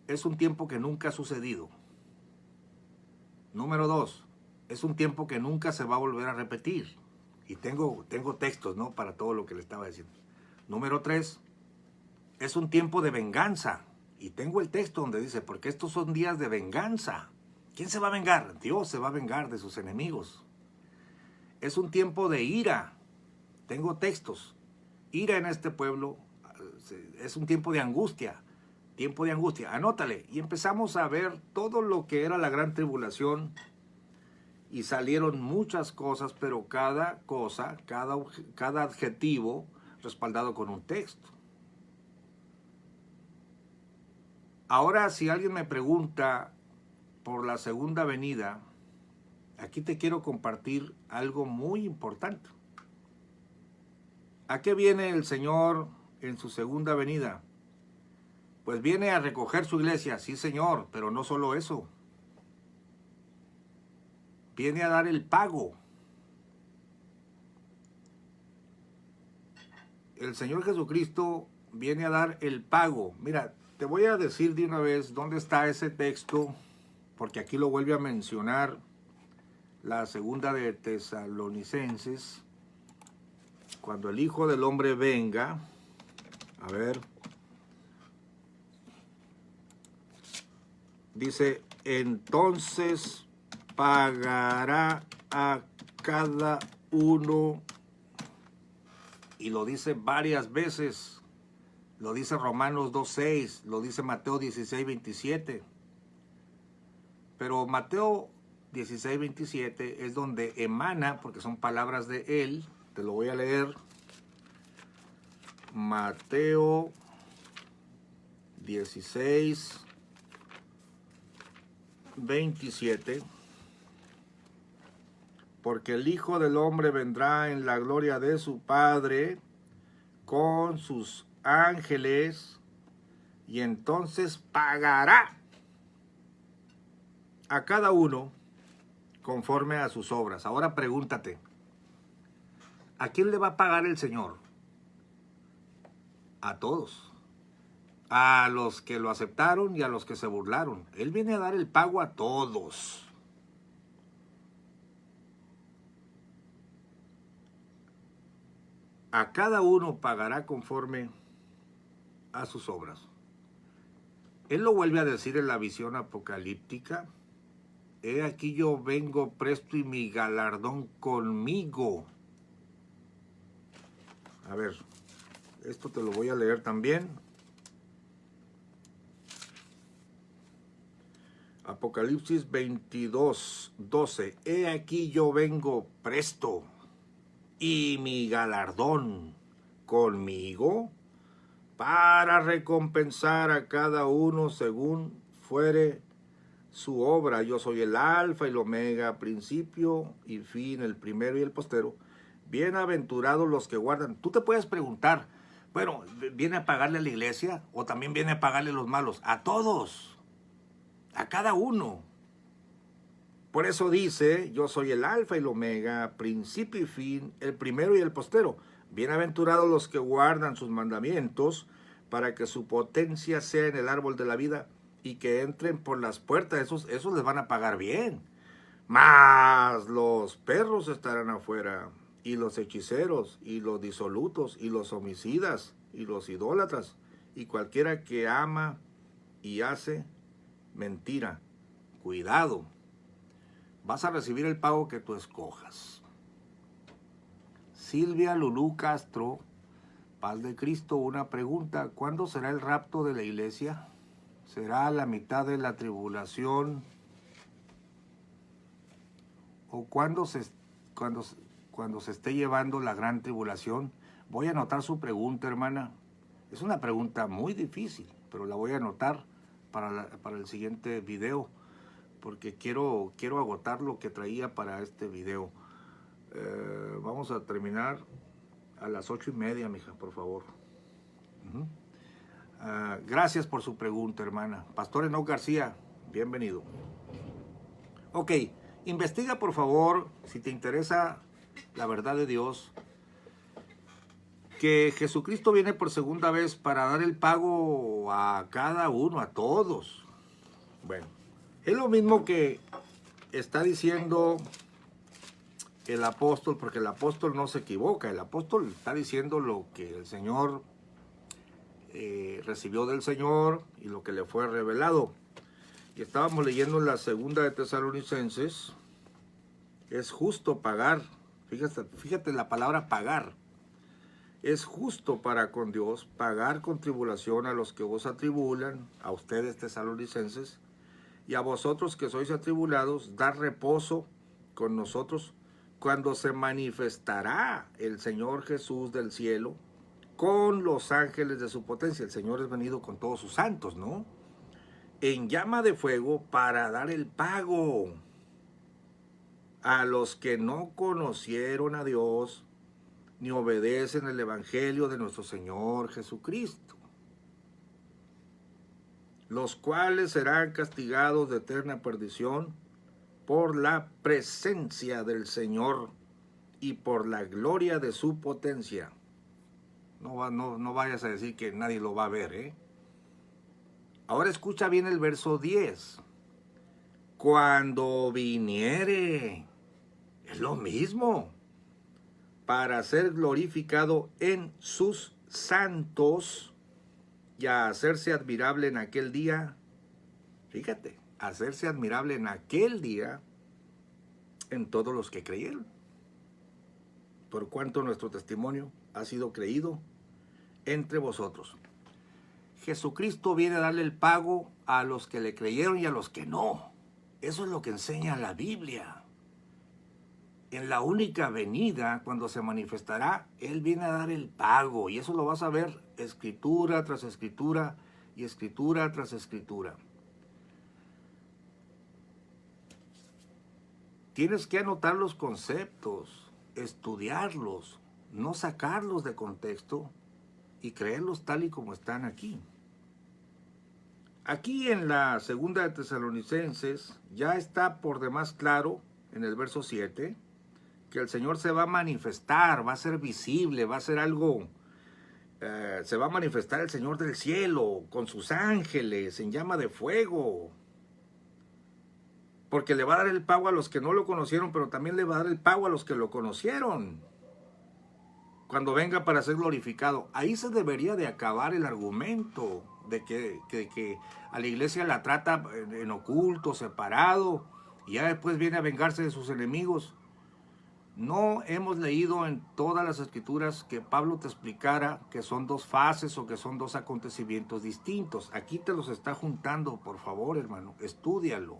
es un tiempo que nunca ha sucedido. Número 2, es un tiempo que nunca se va a volver a repetir. Y tengo textos, ¿no? Para todo lo que le estaba diciendo. Número 3, es un tiempo de venganza. Y tengo el texto donde dice, porque estos son días de venganza. ¿Quién se va a vengar? Dios se va a vengar de sus enemigos. Es un tiempo de ira. Tengo textos. Ira en este pueblo. Es un tiempo de angustia. Tiempo de angustia. Anótale. Y empezamos a ver todo lo que era la gran tribulación. Y salieron muchas cosas, pero cada cosa, cada adjetivo respaldado con un texto. Ahora, si alguien me pregunta por la segunda venida, aquí te quiero compartir algo muy importante. ¿A qué viene el Señor en su segunda venida? Pues viene a recoger su iglesia, sí Señor, pero no solo eso. Viene a dar el pago. El Señor Jesucristo viene a dar el pago. Mira, te voy a decir de una vez dónde está ese texto, porque aquí lo vuelve a mencionar la segunda de Tesalonicenses, cuando el Hijo del Hombre venga. A ver, dice, entonces pagará a cada uno, y lo dice varias veces, lo dice Romanos 2:6, lo dice Mateo 16:27, pero Mateo 16:27 es donde emana, porque son palabras de él. Te lo voy a leer. Mateo 16:27. Porque el Hijo del Hombre vendrá en la gloria de su Padre con sus ángeles, y entonces pagará a cada uno conforme a sus obras. Ahora pregúntate, ¿a quién le va a pagar el Señor? A todos. A los que lo aceptaron y a los que se burlaron. Él viene a dar el pago a todos. A cada uno pagará conforme a sus obras. Él lo vuelve a decir en la visión apocalíptica. He aquí yo vengo presto y mi galardón conmigo. A ver, esto te lo voy a leer también. Apocalipsis 22:12. He aquí yo vengo presto y mi galardón conmigo para recompensar a cada uno según fuere su obra. Yo soy el alfa y el omega, principio y fin, el primero y el postero. Bienaventurados los que guardan. Tú te puedes preguntar, bueno, ¿viene a pagarle a la iglesia o también viene a pagarle a los malos? A todos, a cada uno. Por eso dice, yo soy el alfa y el omega, principio y fin, el primero y el postero. Bienaventurados los que guardan sus mandamientos, para que su potencia sea en el árbol de la vida y que entren por las puertas. Esos les van a pagar bien. Mas los perros estarán afuera, y los hechiceros, y los disolutos, y los homicidas, y los idólatras, y cualquiera que ama y hace mentira. Cuidado. Vas a recibir el pago que tú escojas. Silvia Lulú Castro, Paz de Cristo, una pregunta. ¿Cuándo será el rapto de la iglesia? ¿Será a la mitad de la tribulación? ¿O cuándo se esté llevando la gran tribulación? Voy a anotar su pregunta, hermana. Es una pregunta muy difícil, pero la voy a anotar para el siguiente video, porque quiero agotar lo que traía para este video. Vamos a terminar a las 8:30, mija, por favor. Gracias por su pregunta, hermana. Pastor Enoch García, bienvenido. Ok, investiga por favor, si te interesa la verdad de Dios, que Jesucristo viene por segunda vez para dar el pago a cada uno, a todos. Bueno, es lo mismo que está diciendo el apóstol, porque el apóstol no se equivoca. El apóstol está diciendo lo que el Señor recibió del Señor y lo que le fue revelado. Y estábamos leyendo en la segunda de Tesalonicenses. Es justo pagar. Fíjate la palabra pagar. Es justo para con Dios pagar con tribulación a los que vos atribulan, a ustedes tesalonicenses, y a vosotros que sois atribulados, dar reposo con nosotros cuando se manifestará el Señor Jesús del cielo con los ángeles de su potencia. El Señor es venido con todos sus santos, ¿no? En llama de fuego para dar el pago a los que no conocieron a Dios ni obedecen el evangelio de nuestro Señor Jesucristo, los cuales serán castigados de eterna perdición por la presencia del Señor y por la gloria de su potencia. No vayas a decir que nadie lo va a ver, ¿eh? Ahora escucha bien el verso 10. Cuando viniere, es lo mismo, para ser glorificado en sus santos y a hacerse admirable en aquel día. Fíjate, hacerse admirable en aquel día en todos los que creyeron. Por cuanto nuestro testimonio ha sido creído entre vosotros. Jesucristo viene a darle el pago a los que le creyeron y a los que no. Eso es lo que enseña la Biblia. En la única venida, cuando se manifestará, Él viene a dar el pago. Y eso lo vas a ver escritura tras escritura y escritura tras escritura. Tienes que anotar los conceptos, estudiarlos, no sacarlos de contexto y creerlos tal y como están aquí. Aquí en la segunda de Tesalonicenses ya está por demás claro, en el verso 7, que el Señor se va a manifestar, va a ser visible, va a ser algo, se va a manifestar el Señor del cielo, con sus ángeles, en llama de fuego. Porque le va a dar el pago a los que no lo conocieron, pero también le va a dar el pago a los que lo conocieron. Cuando venga para ser glorificado. Ahí se debería de acabar el argumento de que a la iglesia la trata en oculto, separado, y ya después viene a vengarse de sus enemigos. No hemos leído en todas las escrituras que Pablo te explicara que son dos fases o que son dos acontecimientos distintos. Aquí te los está juntando, por favor, hermano, estúdialo.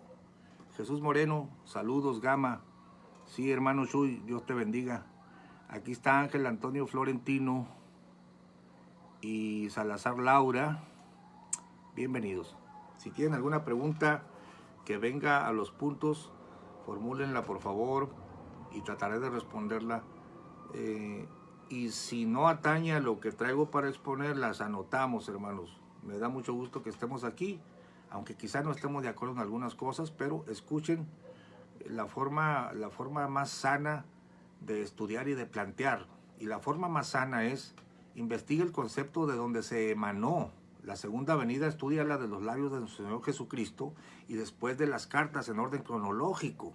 Jesús Moreno, saludos, Gama. Sí, hermano Chuy, Dios te bendiga. Aquí está Ángel Antonio Florentino y Salazar Laura. Bienvenidos. Si tienen alguna pregunta que venga a los puntos, formúlenla por favor y trataré de responderla. Y si no atañe a lo que traigo para exponer, las anotamos, hermanos. Me da mucho gusto que estemos aquí, aunque quizá no estemos de acuerdo en algunas cosas, pero escuchen la forma más sana de estudiar y de plantear. Y la forma más sana es investiga el concepto de donde se emanó la segunda venida, estudia de los labios de nuestro Señor Jesucristo y después de las cartas en orden cronológico,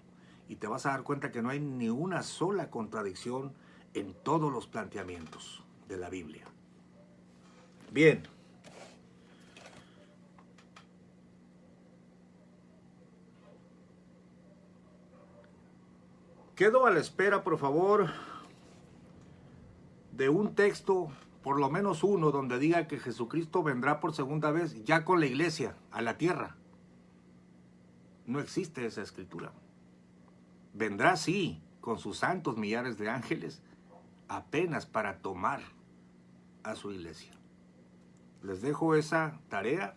y te vas a dar cuenta que no hay ni una sola contradicción en todos los planteamientos de la Biblia. Bien. Quedo a la espera, por favor, de un texto, por lo menos uno, donde diga que Jesucristo vendrá por segunda vez ya con la iglesia a la tierra. No existe esa escritura. Vendrá, sí, con sus santos millares de ángeles, apenas para tomar a su iglesia. Les dejo esa tarea.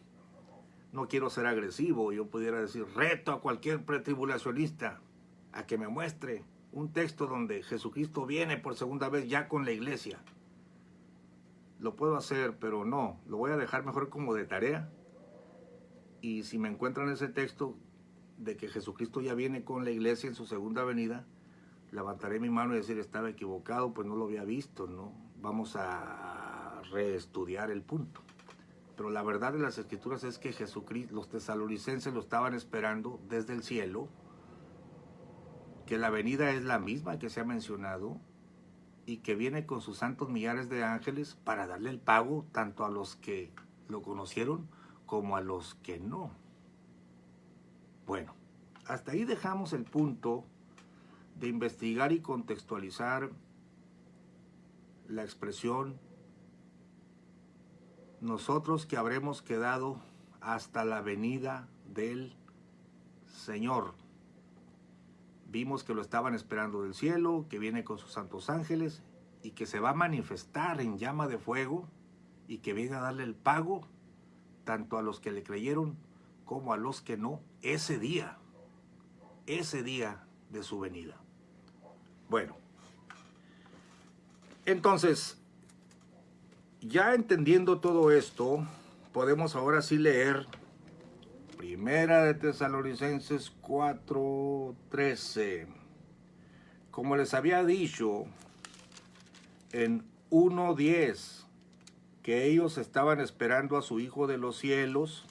No quiero ser agresivo. Yo pudiera decir, reto a cualquier pretribulacionista a que me muestre un texto donde Jesucristo viene por segunda vez ya con la iglesia. Lo puedo hacer, pero no. Lo voy a dejar mejor como de tarea. Y si me encuentran ese texto de que Jesucristo ya viene con la iglesia en su segunda venida, levantaré mi mano y decir, estaba equivocado, pues no lo había visto, ¿no? Vamos a reestudiar el punto. Pero la verdad de las escrituras es que Jesucristo, los tesalonicenses lo estaban esperando desde el cielo, que la venida es la misma que se ha mencionado y que viene con sus santos millares de ángeles para darle el pago tanto a los que lo conocieron como a los que no. Bueno, hasta ahí dejamos el punto de investigar y contextualizar la expresión nosotros que habremos quedado hasta la venida del Señor. Vimos que lo estaban esperando del cielo, que viene con sus santos ángeles y que se va a manifestar en llama de fuego y que viene a darle el pago tanto a los que le creyeron como a los que no, ese día de su venida. Bueno, entonces, ya entendiendo todo esto, podemos ahora sí leer Primera de Tesalonicenses 4:13. Como les había dicho, en 1:10 que ellos estaban esperando a su Hijo de los cielos,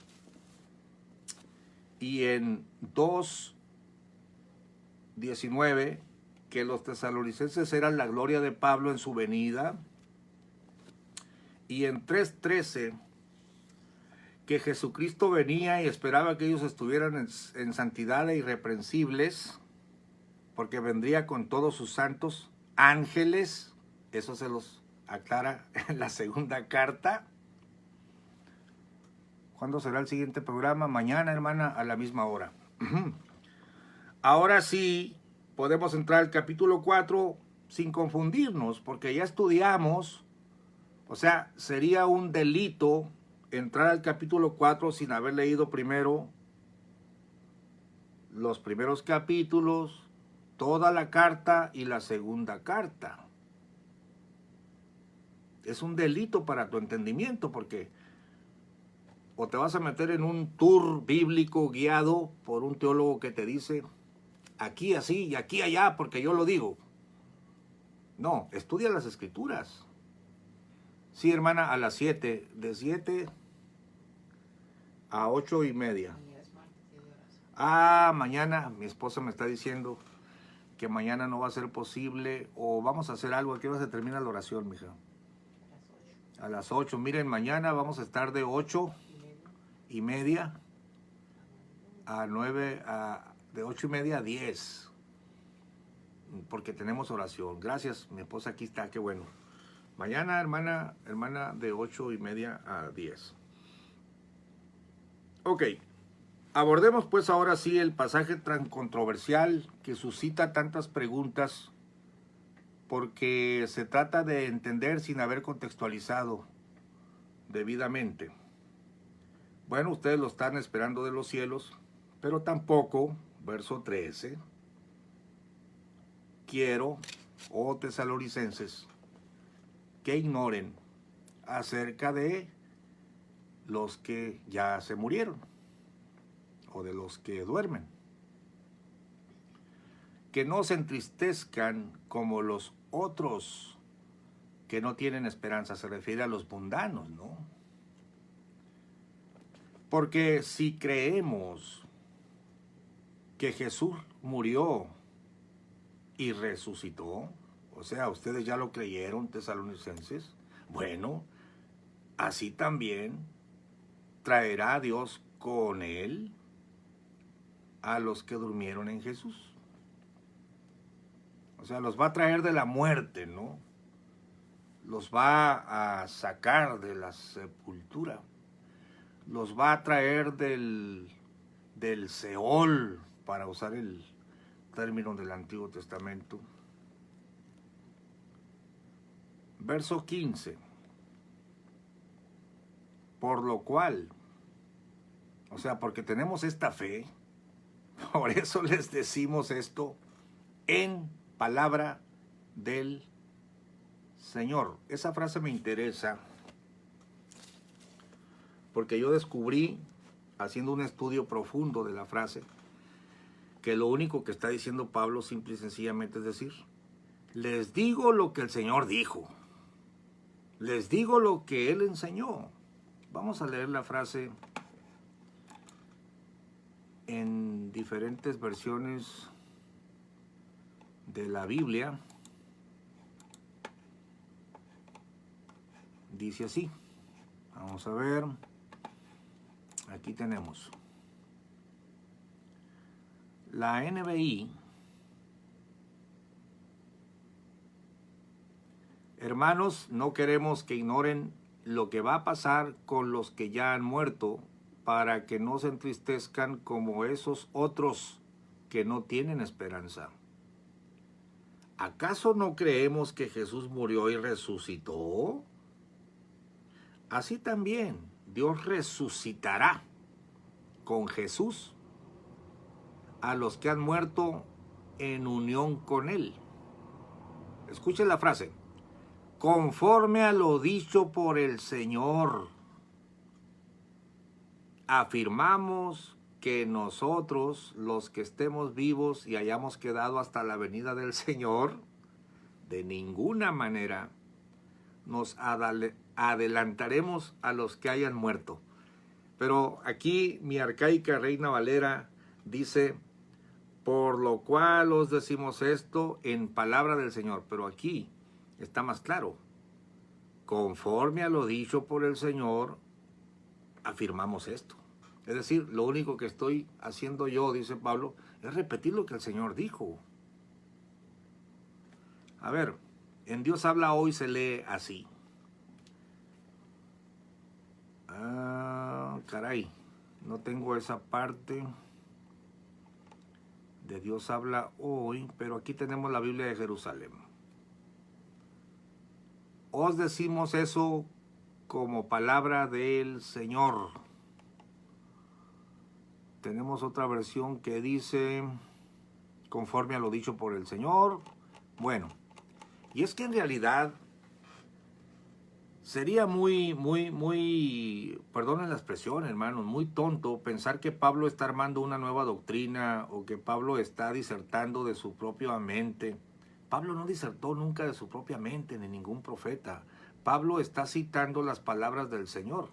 y en 2:19, que los tesalonicenses eran la gloria de Pablo en su venida, y en 3:13, que Jesucristo venía y esperaba que ellos estuvieran en santidad e irreprensibles, porque vendría con todos sus santos ángeles. Eso se los aclara en la segunda carta. ¿Cuándo será el siguiente programa? Mañana, hermana, a la misma hora. Ahora sí, podemos entrar al capítulo 4 sin confundirnos, porque ya estudiamos. O sea, sería un delito entrar al capítulo 4 sin haber leído primero los primeros capítulos, toda la carta y la segunda carta. Es un delito para tu entendimiento, porque o te vas a meter en un tour bíblico guiado por un teólogo que te dice aquí así y aquí allá porque yo lo digo. No, estudia las escrituras. Sí, hermana, a las 7, de 7 a 8:30. Mañana mi esposa me está diciendo que mañana no va a ser posible, o vamos a hacer algo. ¿A qué hora se termina la oración, mija? A las 8. Miren, mañana vamos a estar de 8:30 a 9, de 8:30 a 10, porque tenemos oración. Gracias, mi esposa aquí está, qué bueno. Mañana, hermana, de 8:30 a 10. Ok, abordemos pues ahora sí el pasaje tan controversial que suscita tantas preguntas, porque se trata de entender sin haber contextualizado debidamente. Bueno, ustedes lo están esperando de los cielos, pero tampoco, verso 13, quiero, oh tesalonicenses, que ignoren acerca de los que ya se murieron, o de los que duermen. Que no se entristezcan como los otros que no tienen esperanza. Se refiere a los mundanos, ¿no? Porque si creemos que Jesús murió y resucitó, o sea, ustedes ya lo creyeron, tesalonicenses, bueno, así también traerá Dios con él a los que durmieron en Jesús. O sea, los va a traer de la muerte, ¿no? Los va a sacar de la sepultura. Los va a traer del Seol, para usar el término del Antiguo Testamento. Verso 15. Por lo cual, o sea, porque tenemos esta fe, por eso les decimos esto en palabra del Señor. Esa frase me interesa porque yo descubrí, haciendo un estudio profundo de la frase, que lo único que está diciendo Pablo simple y sencillamente es decir, les digo lo que el Señor dijo, les digo lo que Él enseñó. Vamos a leer la frase en diferentes versiones de la Biblia. Dice así, vamos a ver, aquí tenemos la NBI. Hermanos, no queremos que ignoren lo que va a pasar con los que ya han muerto, para que no se entristezcan como esos otros que no tienen esperanza. ¿Acaso no creemos que Jesús murió y resucitó? Así también Dios resucitará con Jesús a los que han muerto en unión con Él. Escuchen la frase. Conforme a lo dicho por el Señor, afirmamos que nosotros, los que estemos vivos y hayamos quedado hasta la venida del Señor, de ninguna manera nos adelantaremos a los que hayan muerto. Pero aquí mi arcaica Reina Valera dice, por lo cual os decimos esto en palabra del Señor. Pero aquí está más claro. Conforme a lo dicho por el Señor, afirmamos esto. Es decir, lo único que estoy haciendo yo, dice Pablo, es repetir lo que el Señor dijo. A ver, en Dios habla hoy se lee así. Caray, no tengo esa parte de Dios habla hoy, pero aquí tenemos la Biblia de Jerusalén. Os decimos eso como palabra del Señor. Tenemos otra versión que dice, conforme a lo dicho por el Señor. Bueno, y es que en realidad sería muy, perdonen la expresión, hermanos, muy tonto pensar que Pablo está armando una nueva doctrina o que Pablo está disertando de su propia mente. Pablo no disertó nunca de su propia mente, ni ningún profeta. Pablo está citando las palabras del Señor.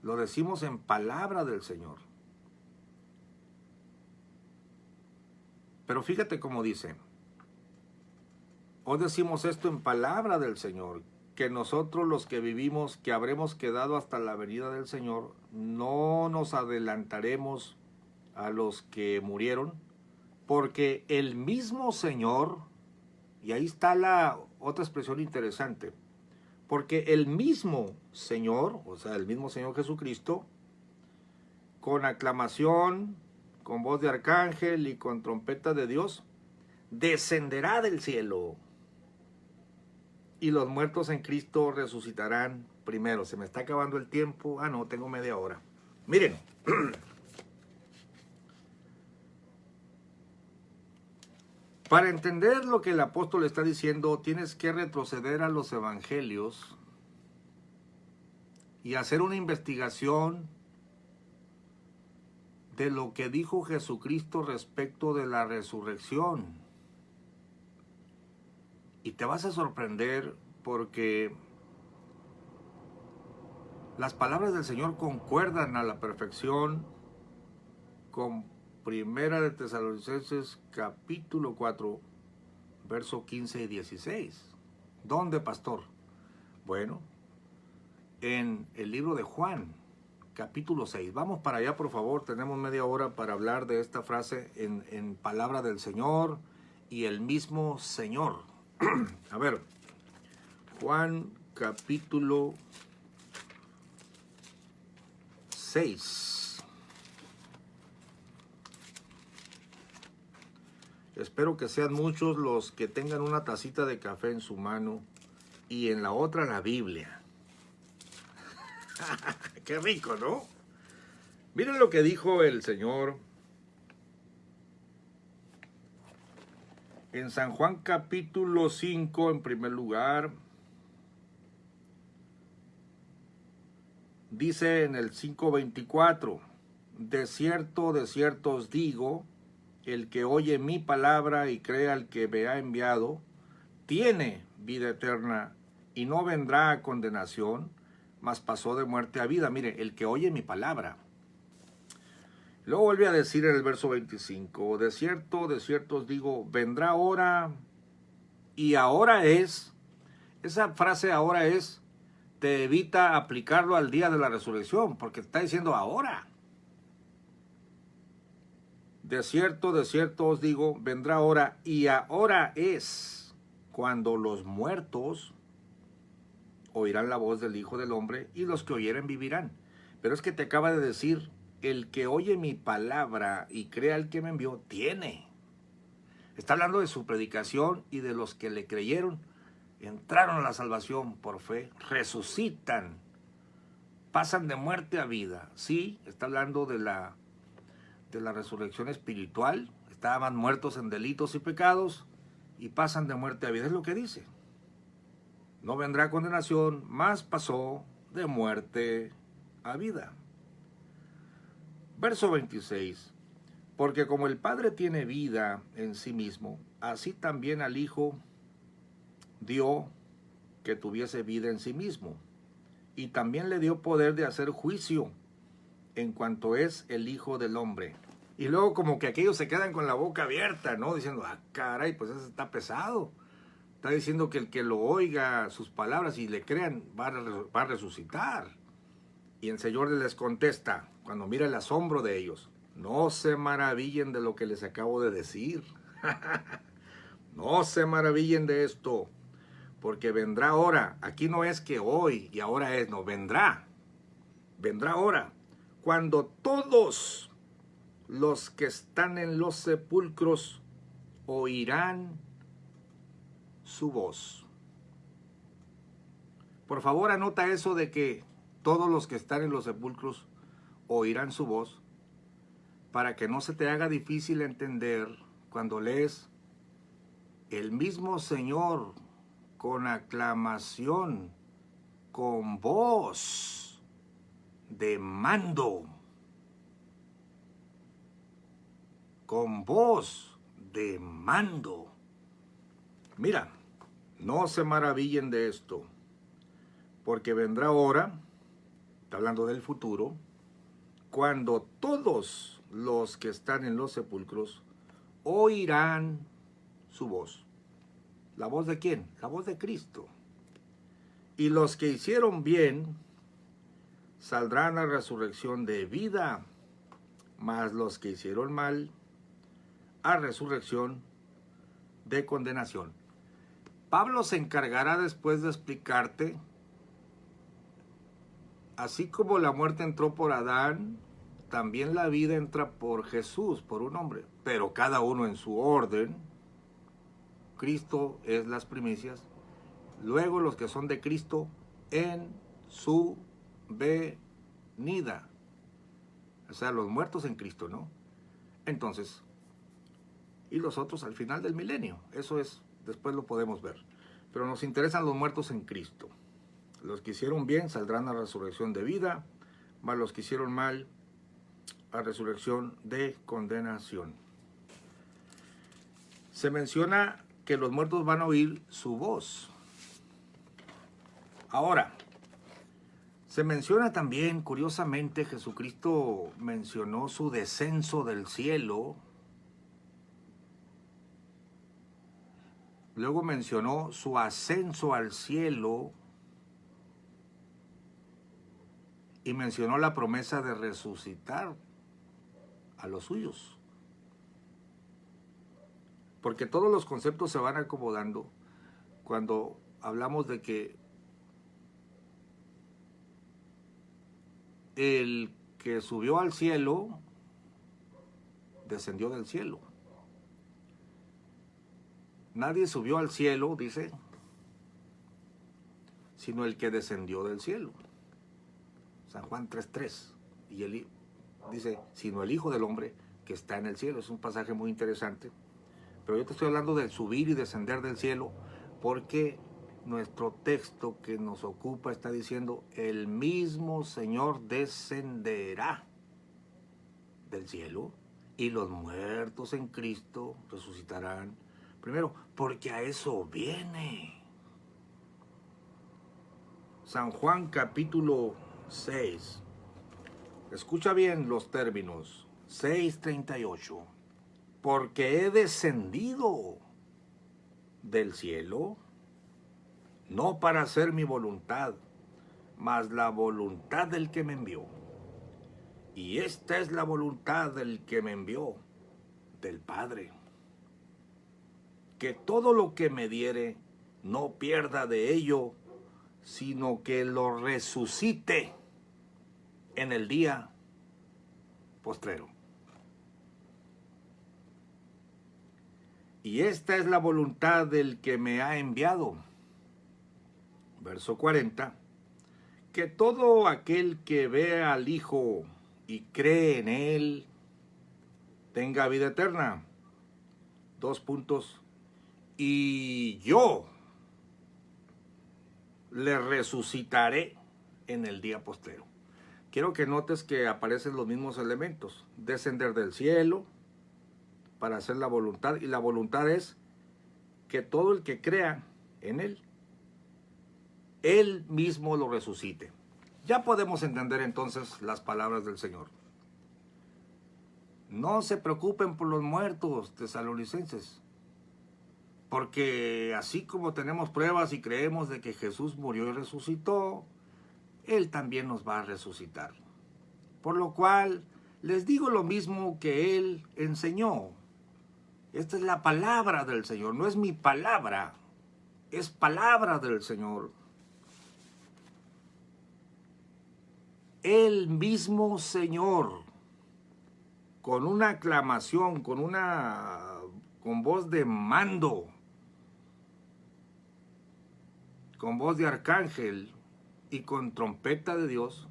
Lo decimos en palabra del Señor. Pero fíjate cómo dice. Os decimos esto en palabra del Señor, que nosotros los que vivimos, que habremos quedado hasta la venida del Señor, no nos adelantaremos a los que murieron, porque el mismo Señor, y ahí está la otra expresión interesante, porque el mismo Señor, o sea, el mismo Señor Jesucristo, con aclamación, con voz de arcángel y con trompeta de Dios, descenderá del cielo. Y los muertos en Cristo resucitarán primero. Se me está acabando el tiempo. No, tengo media hora. Miren. Para entender lo que el apóstol está diciendo, tienes que retroceder a los evangelios y hacer una investigación de lo que dijo Jesucristo respecto de la resurrección. Y te vas a sorprender porque las palabras del Señor concuerdan a la perfección con Primera de Tesalonicenses capítulo 4, verso 15 y 16. ¿Dónde, pastor? Bueno, en el libro de Juan, capítulo 6. Vamos para allá, por favor. Tenemos media hora para hablar de esta frase en palabra del Señor y el mismo Señor. A ver, Juan capítulo 6. Espero que sean muchos los que tengan una tacita de café en su mano y en la otra la Biblia. Qué rico, ¿no? Miren lo que dijo el Señor en San Juan capítulo 5, en primer lugar. Dice en el 5:24, de cierto os digo, el que oye mi palabra y crea al que me ha enviado, tiene vida eterna y no vendrá a condenación, mas pasó de muerte a vida. Mire, el que oye mi palabra. Luego vuelve a decir en el verso 25, de cierto os digo, vendrá hora y ahora es. Esa frase ahora es, te evita aplicarlo al día de la resurrección, porque está diciendo ahora. De cierto os digo, vendrá hora y ahora es cuando los muertos oirán la voz del Hijo del Hombre y los que oyeren vivirán. Pero es que te acaba de decir, el que oye mi palabra y crea al que me envió, tiene. Está hablando de su predicación y de los que le creyeron, entraron a la salvación por fe, resucitan, pasan de muerte a vida. Sí, está hablando de la resurrección espiritual, estaban muertos en delitos y pecados y pasan de muerte a vida, es lo que dice. No vendrá condenación, mas pasó de muerte a vida. Verso 26. Porque como el Padre tiene vida en sí mismo, así también al Hijo dio que tuviese vida en sí mismo, y también le dio poder de hacer juicio en cuanto es el Hijo del Hombre. Y luego como que aquellos se quedan con la boca abierta, ¿no? Diciendo, ah, caray, pues eso está pesado. Está diciendo que el que lo oiga sus palabras y le crean va a resucitar. Y el Señor les contesta, cuando mira el asombro de ellos, no se maravillen de lo que les acabo de decir. No se maravillen de esto, porque vendrá ahora. Aquí no es que hoy y ahora es, no, vendrá. Vendrá ahora, cuando todos los que están en los sepulcros oirán su voz. Por favor, anota eso de que todos los que están en los sepulcros oirán su voz, para que no se te haga difícil entender cuando lees el mismo Señor con aclamación, con voz de mando, con voz de mando. Mira, no se maravillen de esto, porque vendrá hora, está hablando del futuro, cuando todos los que están en los sepulcros oirán su voz. ¿La voz de quién? La voz de Cristo. Y los que hicieron bien saldrán a resurrección de vida, mas los que hicieron mal a resurrección de condenación. Pablo se encargará después de explicarte, así como la muerte entró por Adán, también la vida entra por Jesús, por un hombre, pero cada uno en su orden. Cristo es las primicias, luego los que son de Cristo en su venida, o sea, los muertos en Cristo, ¿no? Entonces, y los otros al final del milenio, eso es, después lo podemos ver, pero nos interesan los muertos en Cristo. Los que hicieron bien saldrán a resurrección de vida, mas los que hicieron mal a resurrección de condenación. Se menciona que los muertos van a oír su voz. Ahora, se menciona también, curiosamente, Jesucristo mencionó su descenso del cielo. Luego mencionó su ascenso al cielo. Y mencionó la promesa de resucitar a los suyos. Porque todos los conceptos se van acomodando cuando hablamos de que el que subió al cielo descendió del cielo. Nadie subió al cielo, dice, sino el que descendió del cielo. San Juan 3:3. Y él dice, sino el Hijo del Hombre que está en el cielo. Es un pasaje muy interesante. Pero yo te estoy hablando del subir y descender del cielo, porque nuestro texto que nos ocupa está diciendo, el mismo Señor descenderá del cielo y los muertos en Cristo resucitarán primero, porque a eso viene. San Juan capítulo 6. Escucha bien los términos. 6:38. Porque he descendido del cielo, no para hacer mi voluntad, mas la voluntad del que me envió. Y esta es la voluntad del que me envió, del Padre, que todo lo que me diere no pierda de ello, sino que lo resucite en el día postrero. Y esta es la voluntad del que me ha enviado. Verso 40. Que todo aquel que vea al Hijo y cree en Él, tenga vida eterna. 2 puntos. Y yo le resucitaré en el día postrero. Quiero que notes que aparecen los mismos elementos. Descender del cielo para hacer la voluntad. Y la voluntad es que todo el que crea en Él Él mismo lo resucite. Ya podemos entender entonces las palabras del Señor. No se preocupen por los muertos, tesalonicenses, porque así como tenemos pruebas y creemos de que Jesús murió y resucitó, Él también nos va a resucitar. Por lo cual, les digo lo mismo que Él enseñó. Esta es la palabra del Señor, no es mi palabra, es palabra del Señor. El mismo Señor, con una aclamación, con voz de mando, con voz de arcángel y con trompeta de Dios,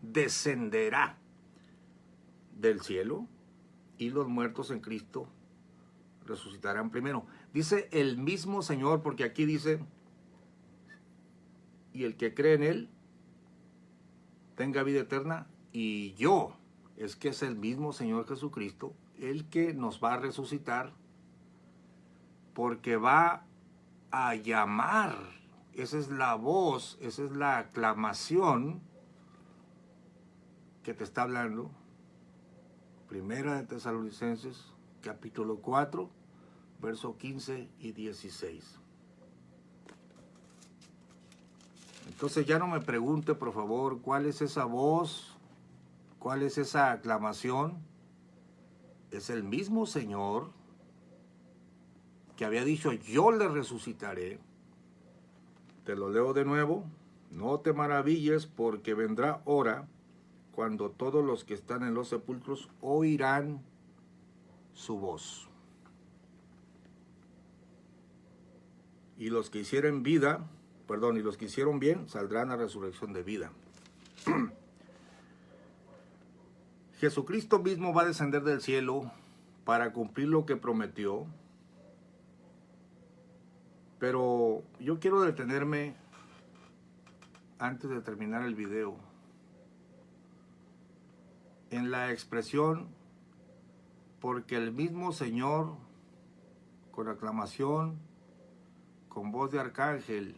descenderá del cielo y los muertos en Cristo resucitarán primero. Dice el mismo Señor, porque aquí dice, y el que cree en Él tenga vida eterna, y yo, es que es el mismo Señor Jesucristo el que nos va a resucitar, porque va a llamar. Esa es la voz, esa es la aclamación que te está hablando. Primera de Tesalonicenses, capítulo 4, versos 15 y 16. Entonces ya no me pregunte, por favor, cuál es esa voz, cuál es esa aclamación. Es el mismo Señor que había dicho, yo le resucitaré. Te lo leo de nuevo. No te maravilles, porque vendrá hora cuando todos los que están en los sepulcros oirán su voz. Y los que hicieron bien, saldrán a resurrección de vida. Jesucristo mismo va a descender del cielo para cumplir lo que prometió. Pero yo quiero detenerme, antes de terminar el video, en la expresión, porque el mismo Señor, con aclamación, con voz de arcángel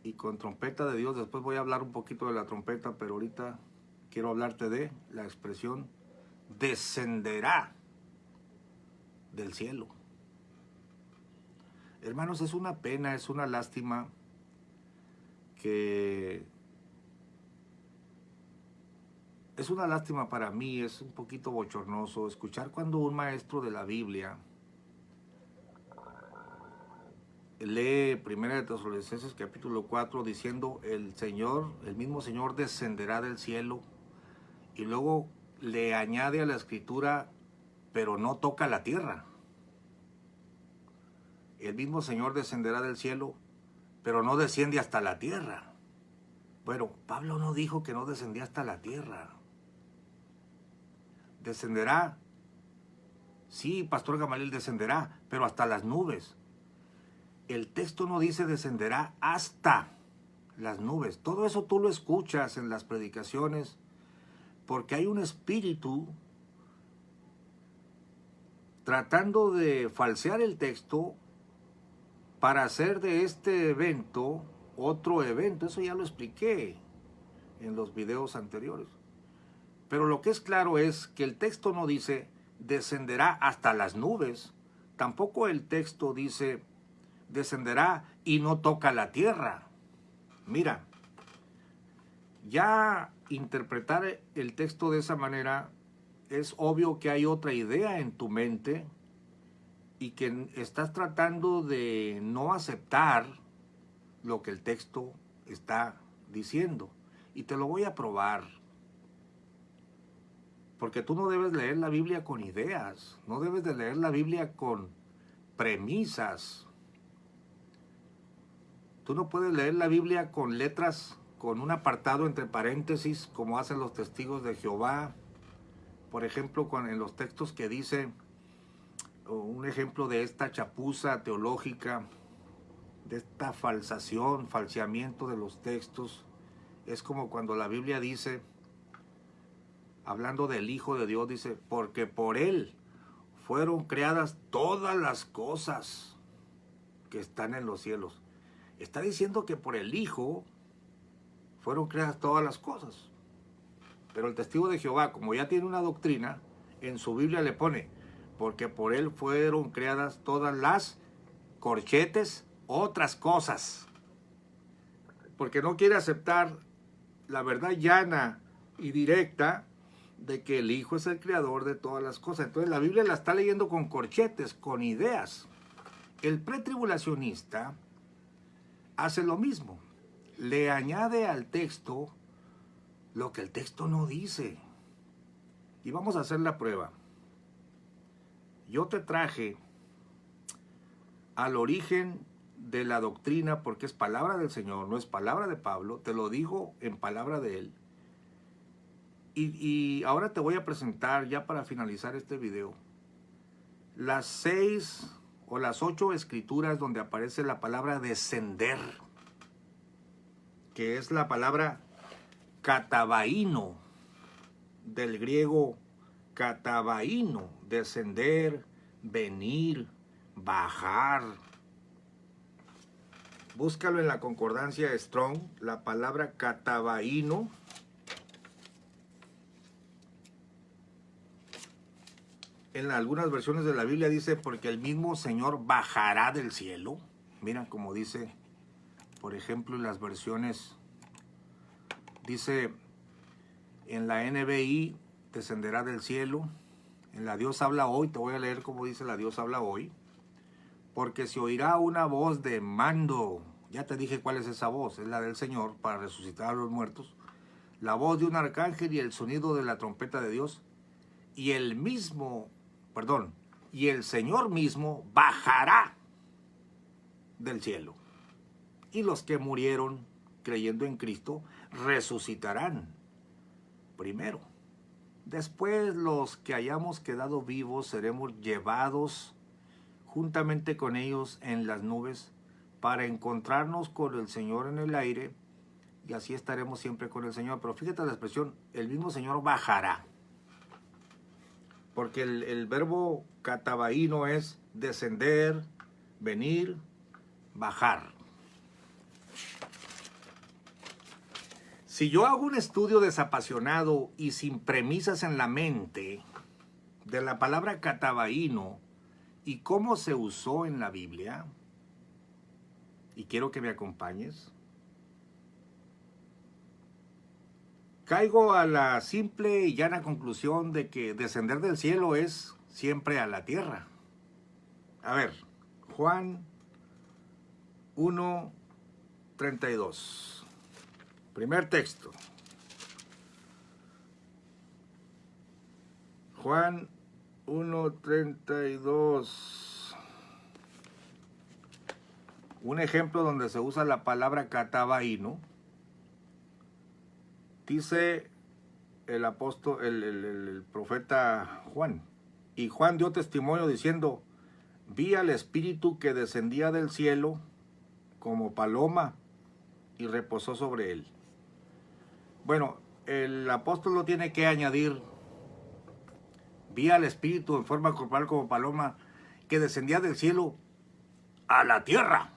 y con trompeta de Dios, después voy a hablar un poquito de la trompeta, pero ahorita quiero hablarte de la expresión, descenderá del cielo. Hermanos, es una pena, es una lástima es una lástima para mí, es un poquito bochornoso escuchar cuando un maestro de la Biblia lee 1 de Tesalonicenses capítulo 4 diciendo el mismo Señor descenderá del cielo, y luego le añade a la escritura, pero no toca la tierra. El mismo Señor descenderá del cielo, pero no desciende hasta la tierra. Bueno, Pablo no dijo que no descendía hasta la tierra. Descenderá. Sí, Pastor Gamaliel, descenderá, pero hasta las nubes. El texto no dice descenderá hasta las nubes. Todo eso tú lo escuchas en las predicaciones, porque hay un espíritu tratando de falsear el texto para hacer de este evento otro evento. Eso ya lo expliqué en los videos anteriores. Pero lo que es claro es que el texto no dice descenderá hasta las nubes. Tampoco el texto dice descenderá y no toca la tierra. Mira, ya interpretar el texto de esa manera, es obvio que hay otra idea en tu mente y que estás tratando de no aceptar lo que el texto está diciendo. Y te lo voy a probar. Porque tú no debes leer la Biblia con ideas, no debes de leer la Biblia con premisas. Tú no puedes leer la Biblia con letras, con un apartado entre paréntesis, como hacen los testigos de Jehová. Por ejemplo, en los textos que dice, un ejemplo de esta chapuza teológica, de esta falseamiento de los textos, es como cuando la Biblia dice, hablando del Hijo de Dios, dice, porque por Él fueron creadas todas las cosas que están en los cielos. Está diciendo que por el Hijo fueron creadas todas las cosas. Pero el testigo de Jehová, como ya tiene una doctrina, en su Biblia le pone, porque por él fueron creadas todas las corchetes, otras cosas. Porque no quiere aceptar la verdad llana y directa de que el Hijo es el creador de todas las cosas. Entonces la Biblia la está leyendo con corchetes, con ideas. El pretribulacionista hace lo mismo. Le añade al texto lo que el texto no dice. Y vamos a hacer la prueba. Yo te traje al origen de la doctrina porque es palabra del Señor, no es palabra de Pablo. Te lo digo en palabra de él. Y ahora te voy a presentar, ya para finalizar este video, las 6 o las 8 escrituras donde aparece la palabra descender, que es la palabra katabaino, del griego katabaino, descender, venir, bajar. Búscalo en la concordancia Strong, la palabra katabaino. En algunas versiones de la Biblia dice, porque el mismo Señor bajará del cielo. Mira como dice, por ejemplo, en las versiones, dice en la NBI, descenderá del cielo. En la Dios habla hoy, te voy a leer como dice la Dios habla hoy. Porque se oirá una voz de mando. Ya te dije cuál es esa voz, es la del Señor para resucitar a los muertos. La voz de un arcángel y el sonido de la trompeta de Dios. Y el Señor mismo bajará del cielo. Y los que murieron creyendo en Cristo resucitarán primero. Después los que hayamos quedado vivos seremos llevados juntamente con ellos en las nubes para encontrarnos con el Señor en el aire, y así estaremos siempre con el Señor. Pero fíjate la expresión, el mismo Señor bajará. Porque el verbo katabaino es descender, venir, bajar. Si yo hago un estudio desapasionado y sin premisas en la mente de la palabra katabaino y cómo se usó en la Biblia, y quiero que me acompañes, caigo a la simple y llana conclusión de que descender del cielo es siempre a la tierra. A ver, Juan 1:32. Primer texto. Juan 1:32. Un ejemplo donde se usa la palabra katabaino. Dice el apóstol, el profeta Juan. Y Juan dio testimonio diciendo, vi al Espíritu que descendía del cielo como paloma y reposó sobre él. Bueno, el apóstol lo tiene que añadir, vi al Espíritu en forma corporal como paloma que descendía del cielo a la tierra.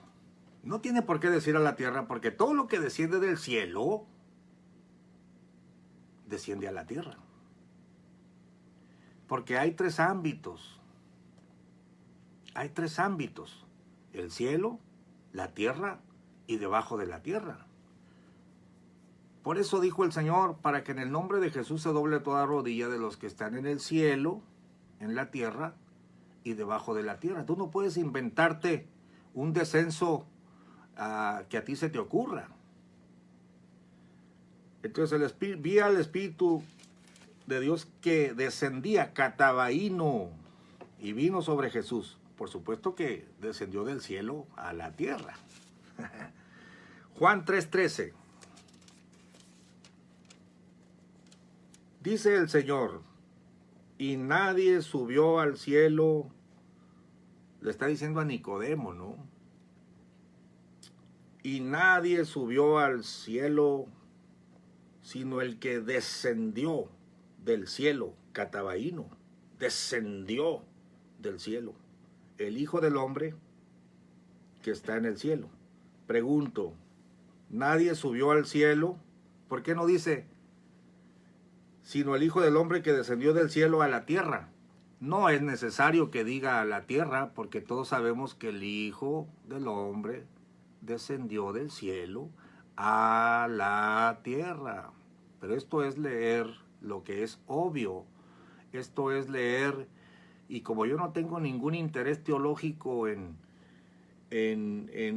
No tiene por qué decir a la tierra, porque todo lo que desciende del cielo desciende a la tierra. Porque hay 3 ámbitos. Hay 3 ámbitos. El cielo, la tierra y debajo de la tierra. Por eso dijo el Señor, para que en el nombre de Jesús se doble toda rodilla de los que están en el cielo, en la tierra y debajo de la tierra. Tú no puedes inventarte un descenso que a ti se te ocurra. Entonces vi al Espíritu de Dios que descendía, katabaino, y vino sobre Jesús. Por supuesto que descendió del cielo a la tierra. Juan 3:13. Dice el Señor, y nadie subió al cielo. Le está diciendo a Nicodemo, ¿no? Y nadie subió al cielo sino el que descendió del cielo, katabaino, descendió del cielo, el Hijo del Hombre que está en el cielo. Pregunto, nadie subió al cielo? ¿Por qué no dice, sino el Hijo del Hombre que descendió del cielo a la tierra? No es necesario que diga a la tierra, porque todos sabemos que el Hijo del Hombre descendió del cielo a la tierra. Pero esto es leer lo que es obvio. Esto es leer, y como yo no tengo ningún interés teológico en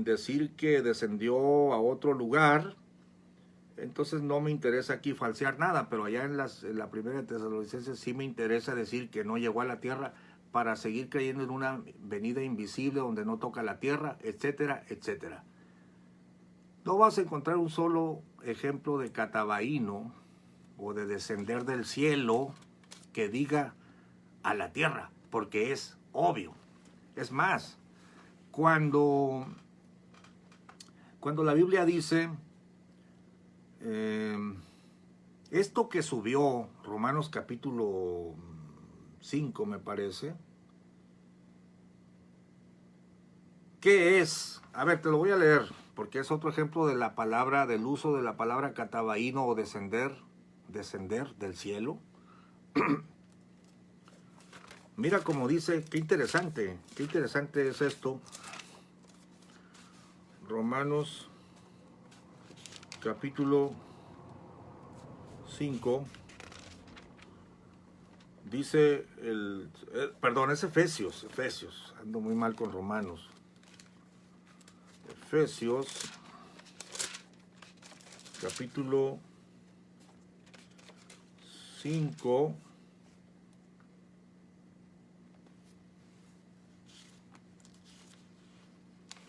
decir que descendió a otro lugar, entonces no me interesa aquí falsear nada, pero allá en la primera de Tesalonicenses sí me interesa decir que no llegó a la tierra para seguir creyendo en una venida invisible donde no toca la tierra, etcétera, etcétera. No vas a encontrar un solo ejemplo de catabaíno o de descender del cielo que diga a la tierra, porque es obvio. Es más, cuando la Biblia dice esto que subió, Romanos capítulo 5 me parece, ¿qué es? A ver, te lo voy a leer, porque es otro ejemplo de la palabra, del uso de la palabra catabaíno o descender del cielo. Mira cómo dice, qué interesante es esto. Romanos capítulo 5, dice, perdón, es Efesios, ando muy mal con Romanos. Efesios, capítulo 5,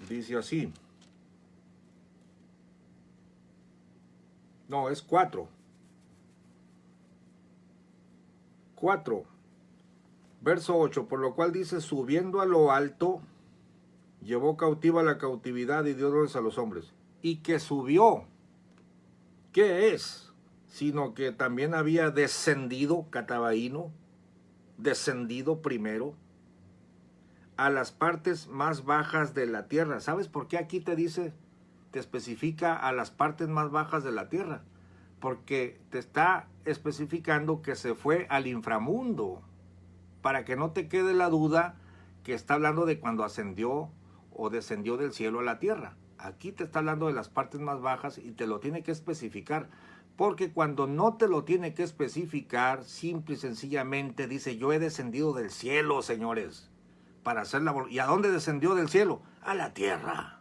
dice así. No, es 4. 4, verso 8, por lo cual dice, subiendo a lo alto, llevó cautiva la cautividad y dio dones a los hombres. Y que subió, ¿qué es? Sino que también había descendido, catabaíno, descendido primero a las partes más bajas de la tierra. ¿Sabes por qué aquí te dice, te especifica a las partes más bajas de la tierra? Porque te está especificando que se fue al inframundo, para que no te quede la duda que está hablando de cuando ascendió o descendió del cielo a la tierra. Aquí te está hablando de las partes más bajas y te lo tiene que especificar, porque cuando no te lo tiene que especificar, simple y sencillamente dice, yo he descendido del cielo, señores, para hacer la voluntad. ¿Y a dónde descendió del cielo? A la tierra.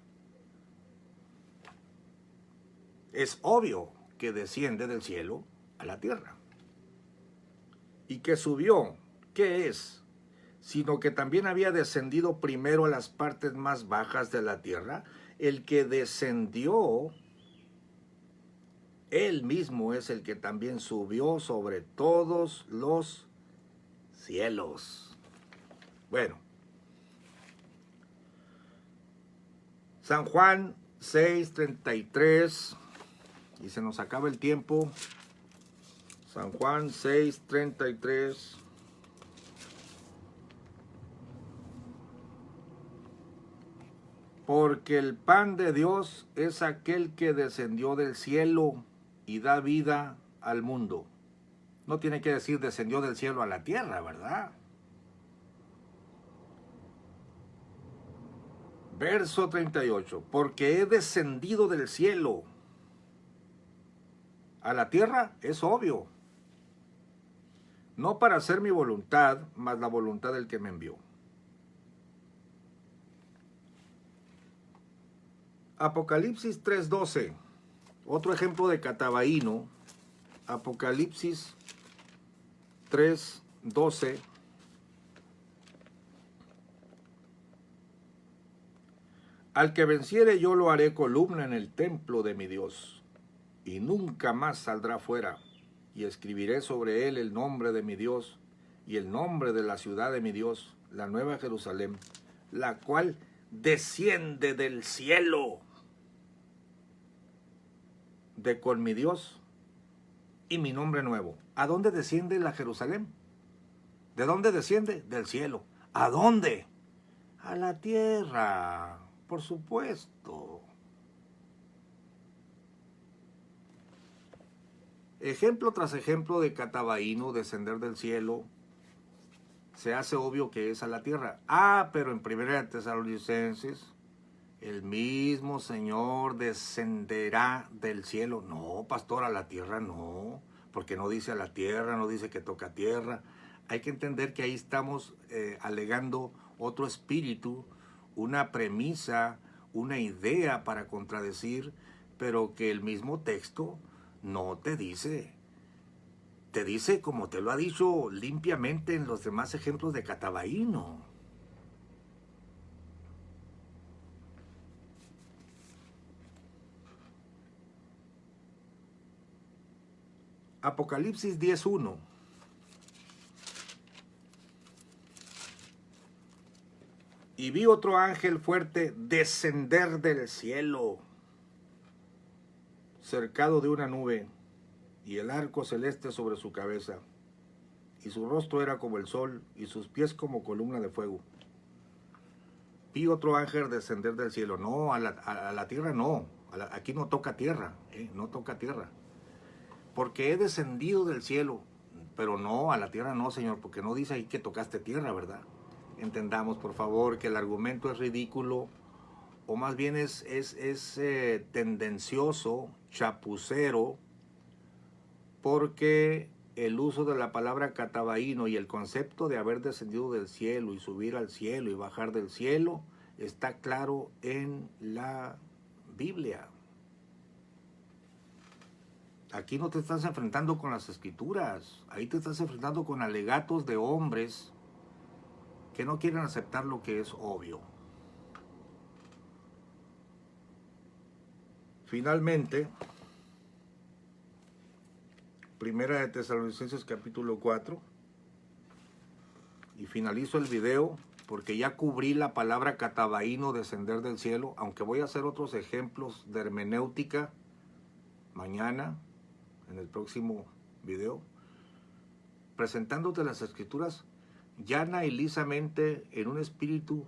Es obvio que desciende del cielo a la tierra. Y que subió, ¿qué es? Sino que también había descendido primero a las partes más bajas de la tierra. El que descendió, él mismo es el que también subió sobre todos los cielos. Bueno, San Juan 6:33, y se nos acaba el tiempo. San Juan 6:33. Porque el pan de Dios es aquel que descendió del cielo y da vida al mundo. No tiene que decir descendió del cielo a la tierra, ¿verdad? Verso 38. Porque he descendido del cielo a la tierra, es obvio. No para hacer mi voluntad, mas la voluntad del que me envió. Apocalipsis 3:12, otro ejemplo de catabaíno. Apocalipsis 3:12. Al que venciere yo lo haré columna en el templo de mi Dios, y nunca más saldrá fuera, y escribiré sobre él el nombre de mi Dios, y el nombre de la ciudad de mi Dios, la nueva Jerusalén, la cual desciende del cielo de con mi Dios y mi nombre nuevo. ¿A dónde desciende la Jerusalén? ¿De dónde desciende? Del cielo. ¿A dónde? A la tierra, por supuesto. Ejemplo tras ejemplo de catabaíno, descender del cielo, se hace obvio que es a la tierra. Pero en 1 Tesalonicenses, el mismo Señor descenderá del cielo. No, pastor, a la tierra no, porque no dice a la tierra, no dice que toca tierra. Hay que entender que ahí estamos alegando otro espíritu, una premisa, una idea para contradecir, pero que el mismo texto no te dice. Te dice como te lo ha dicho limpiamente en los demás ejemplos de catabaíno. Apocalipsis 10:1. Y vi otro ángel fuerte descender del cielo, cercado de una nube, y el arco celeste sobre su cabeza, y su rostro era como el sol, y sus pies como columna de fuego. Vi otro ángel descender del cielo. No, a la tierra no. Aquí no toca tierra, no toca tierra. Porque he descendido del cielo, pero no, a la tierra no, Señor, porque no dice ahí que tocaste tierra, ¿verdad? Entendamos, por favor, que el argumento es ridículo, o más bien es tendencioso, chapucero, porque el uso de la palabra catabaíno y el concepto de haber descendido del cielo y subir al cielo y bajar del cielo está claro en la Biblia. Aquí no te estás enfrentando con las escrituras, ahí te estás enfrentando con alegatos de hombres que no quieren aceptar lo que es obvio. Finalmente, 1 Tesalonicenses capítulo 4, y finalizo el video porque ya cubrí la palabra catabaíno, descender del cielo, aunque voy a hacer otros ejemplos de hermenéutica mañana, en el próximo video, presentándote las escrituras llana y lisamente en un espíritu,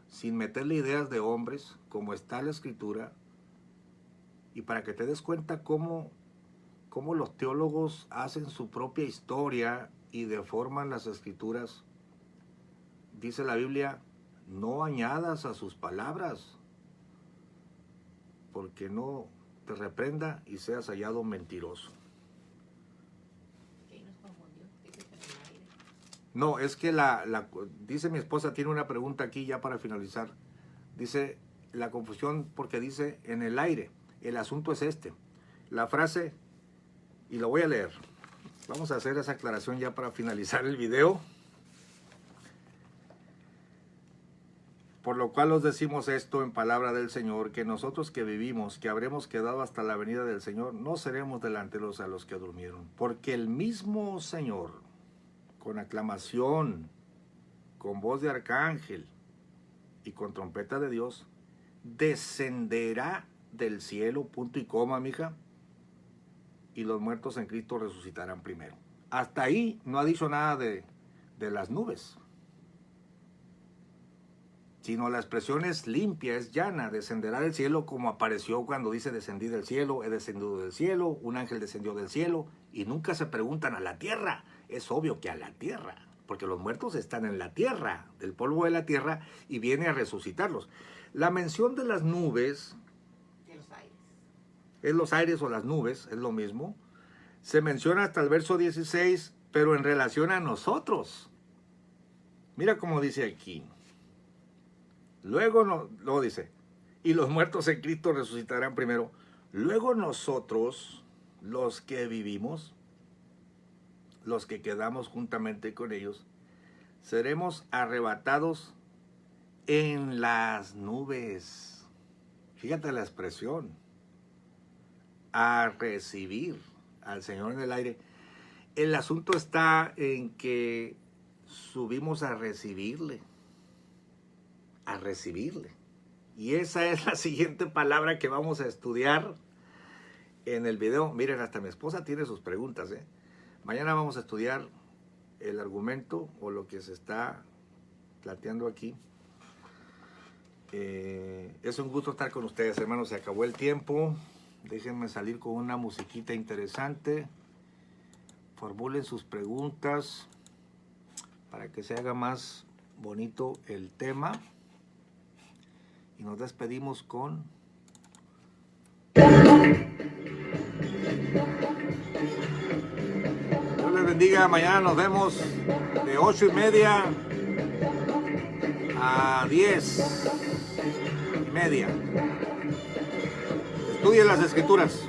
sin meterle ideas de hombres, como está la escritura, y para que te des cuenta cómo los teólogos hacen su propia historia y deforman las escrituras. Dice la Biblia, no añadas a sus palabras, porque no te reprenda y seas hallado mentiroso. No, es que dice mi esposa, tiene una pregunta aquí ya para finalizar. Dice la confusión porque dice en el aire. El asunto es este. La frase, y lo voy a leer. Vamos a hacer esa aclaración ya para finalizar el video. Por lo cual os decimos esto en palabra del Señor, que nosotros que vivimos, que habremos quedado hasta la venida del Señor, no seremos delanteros a los que durmieron. Porque el mismo Señor, con aclamación, con voz de arcángel y con trompeta de Dios, descenderá del cielo, punto y coma, mija, y los muertos en Cristo resucitarán primero. Hasta ahí no ha dicho nada de las nubes, sino la expresión es limpia, es llana, descenderá del cielo, como apareció cuando dice descendí del cielo, he descendido del cielo, un ángel descendió del cielo, y nunca se preguntan a la tierra. Es obvio que a la tierra, porque los muertos están en la tierra, del polvo de la tierra, y viene a resucitarlos. La mención de las nubes, de los aires, es los aires o las nubes, es lo mismo, se menciona hasta el verso 16, pero en relación a nosotros. Mira cómo dice aquí. Luego dice, y los muertos en Cristo resucitarán primero. Luego nosotros, los que vivimos, los que quedamos juntamente con ellos, seremos arrebatados en las nubes. Fíjate la expresión. A recibir al Señor en el aire. El asunto está en que subimos a recibirle. A recibirle. Y esa es la siguiente palabra que vamos a estudiar en el video. Miren, hasta mi esposa tiene sus preguntas, Mañana vamos a estudiar el argumento o lo que se está planteando aquí. Es un gusto estar con ustedes, hermanos. Se acabó el tiempo. Déjenme salir con una musiquita interesante. formulen sus preguntas para que se haga más bonito el tema. Y nos despedimos con... Dios les bendiga. Mañana nos vemos de 8:30 a 10:30. Estudien las escrituras.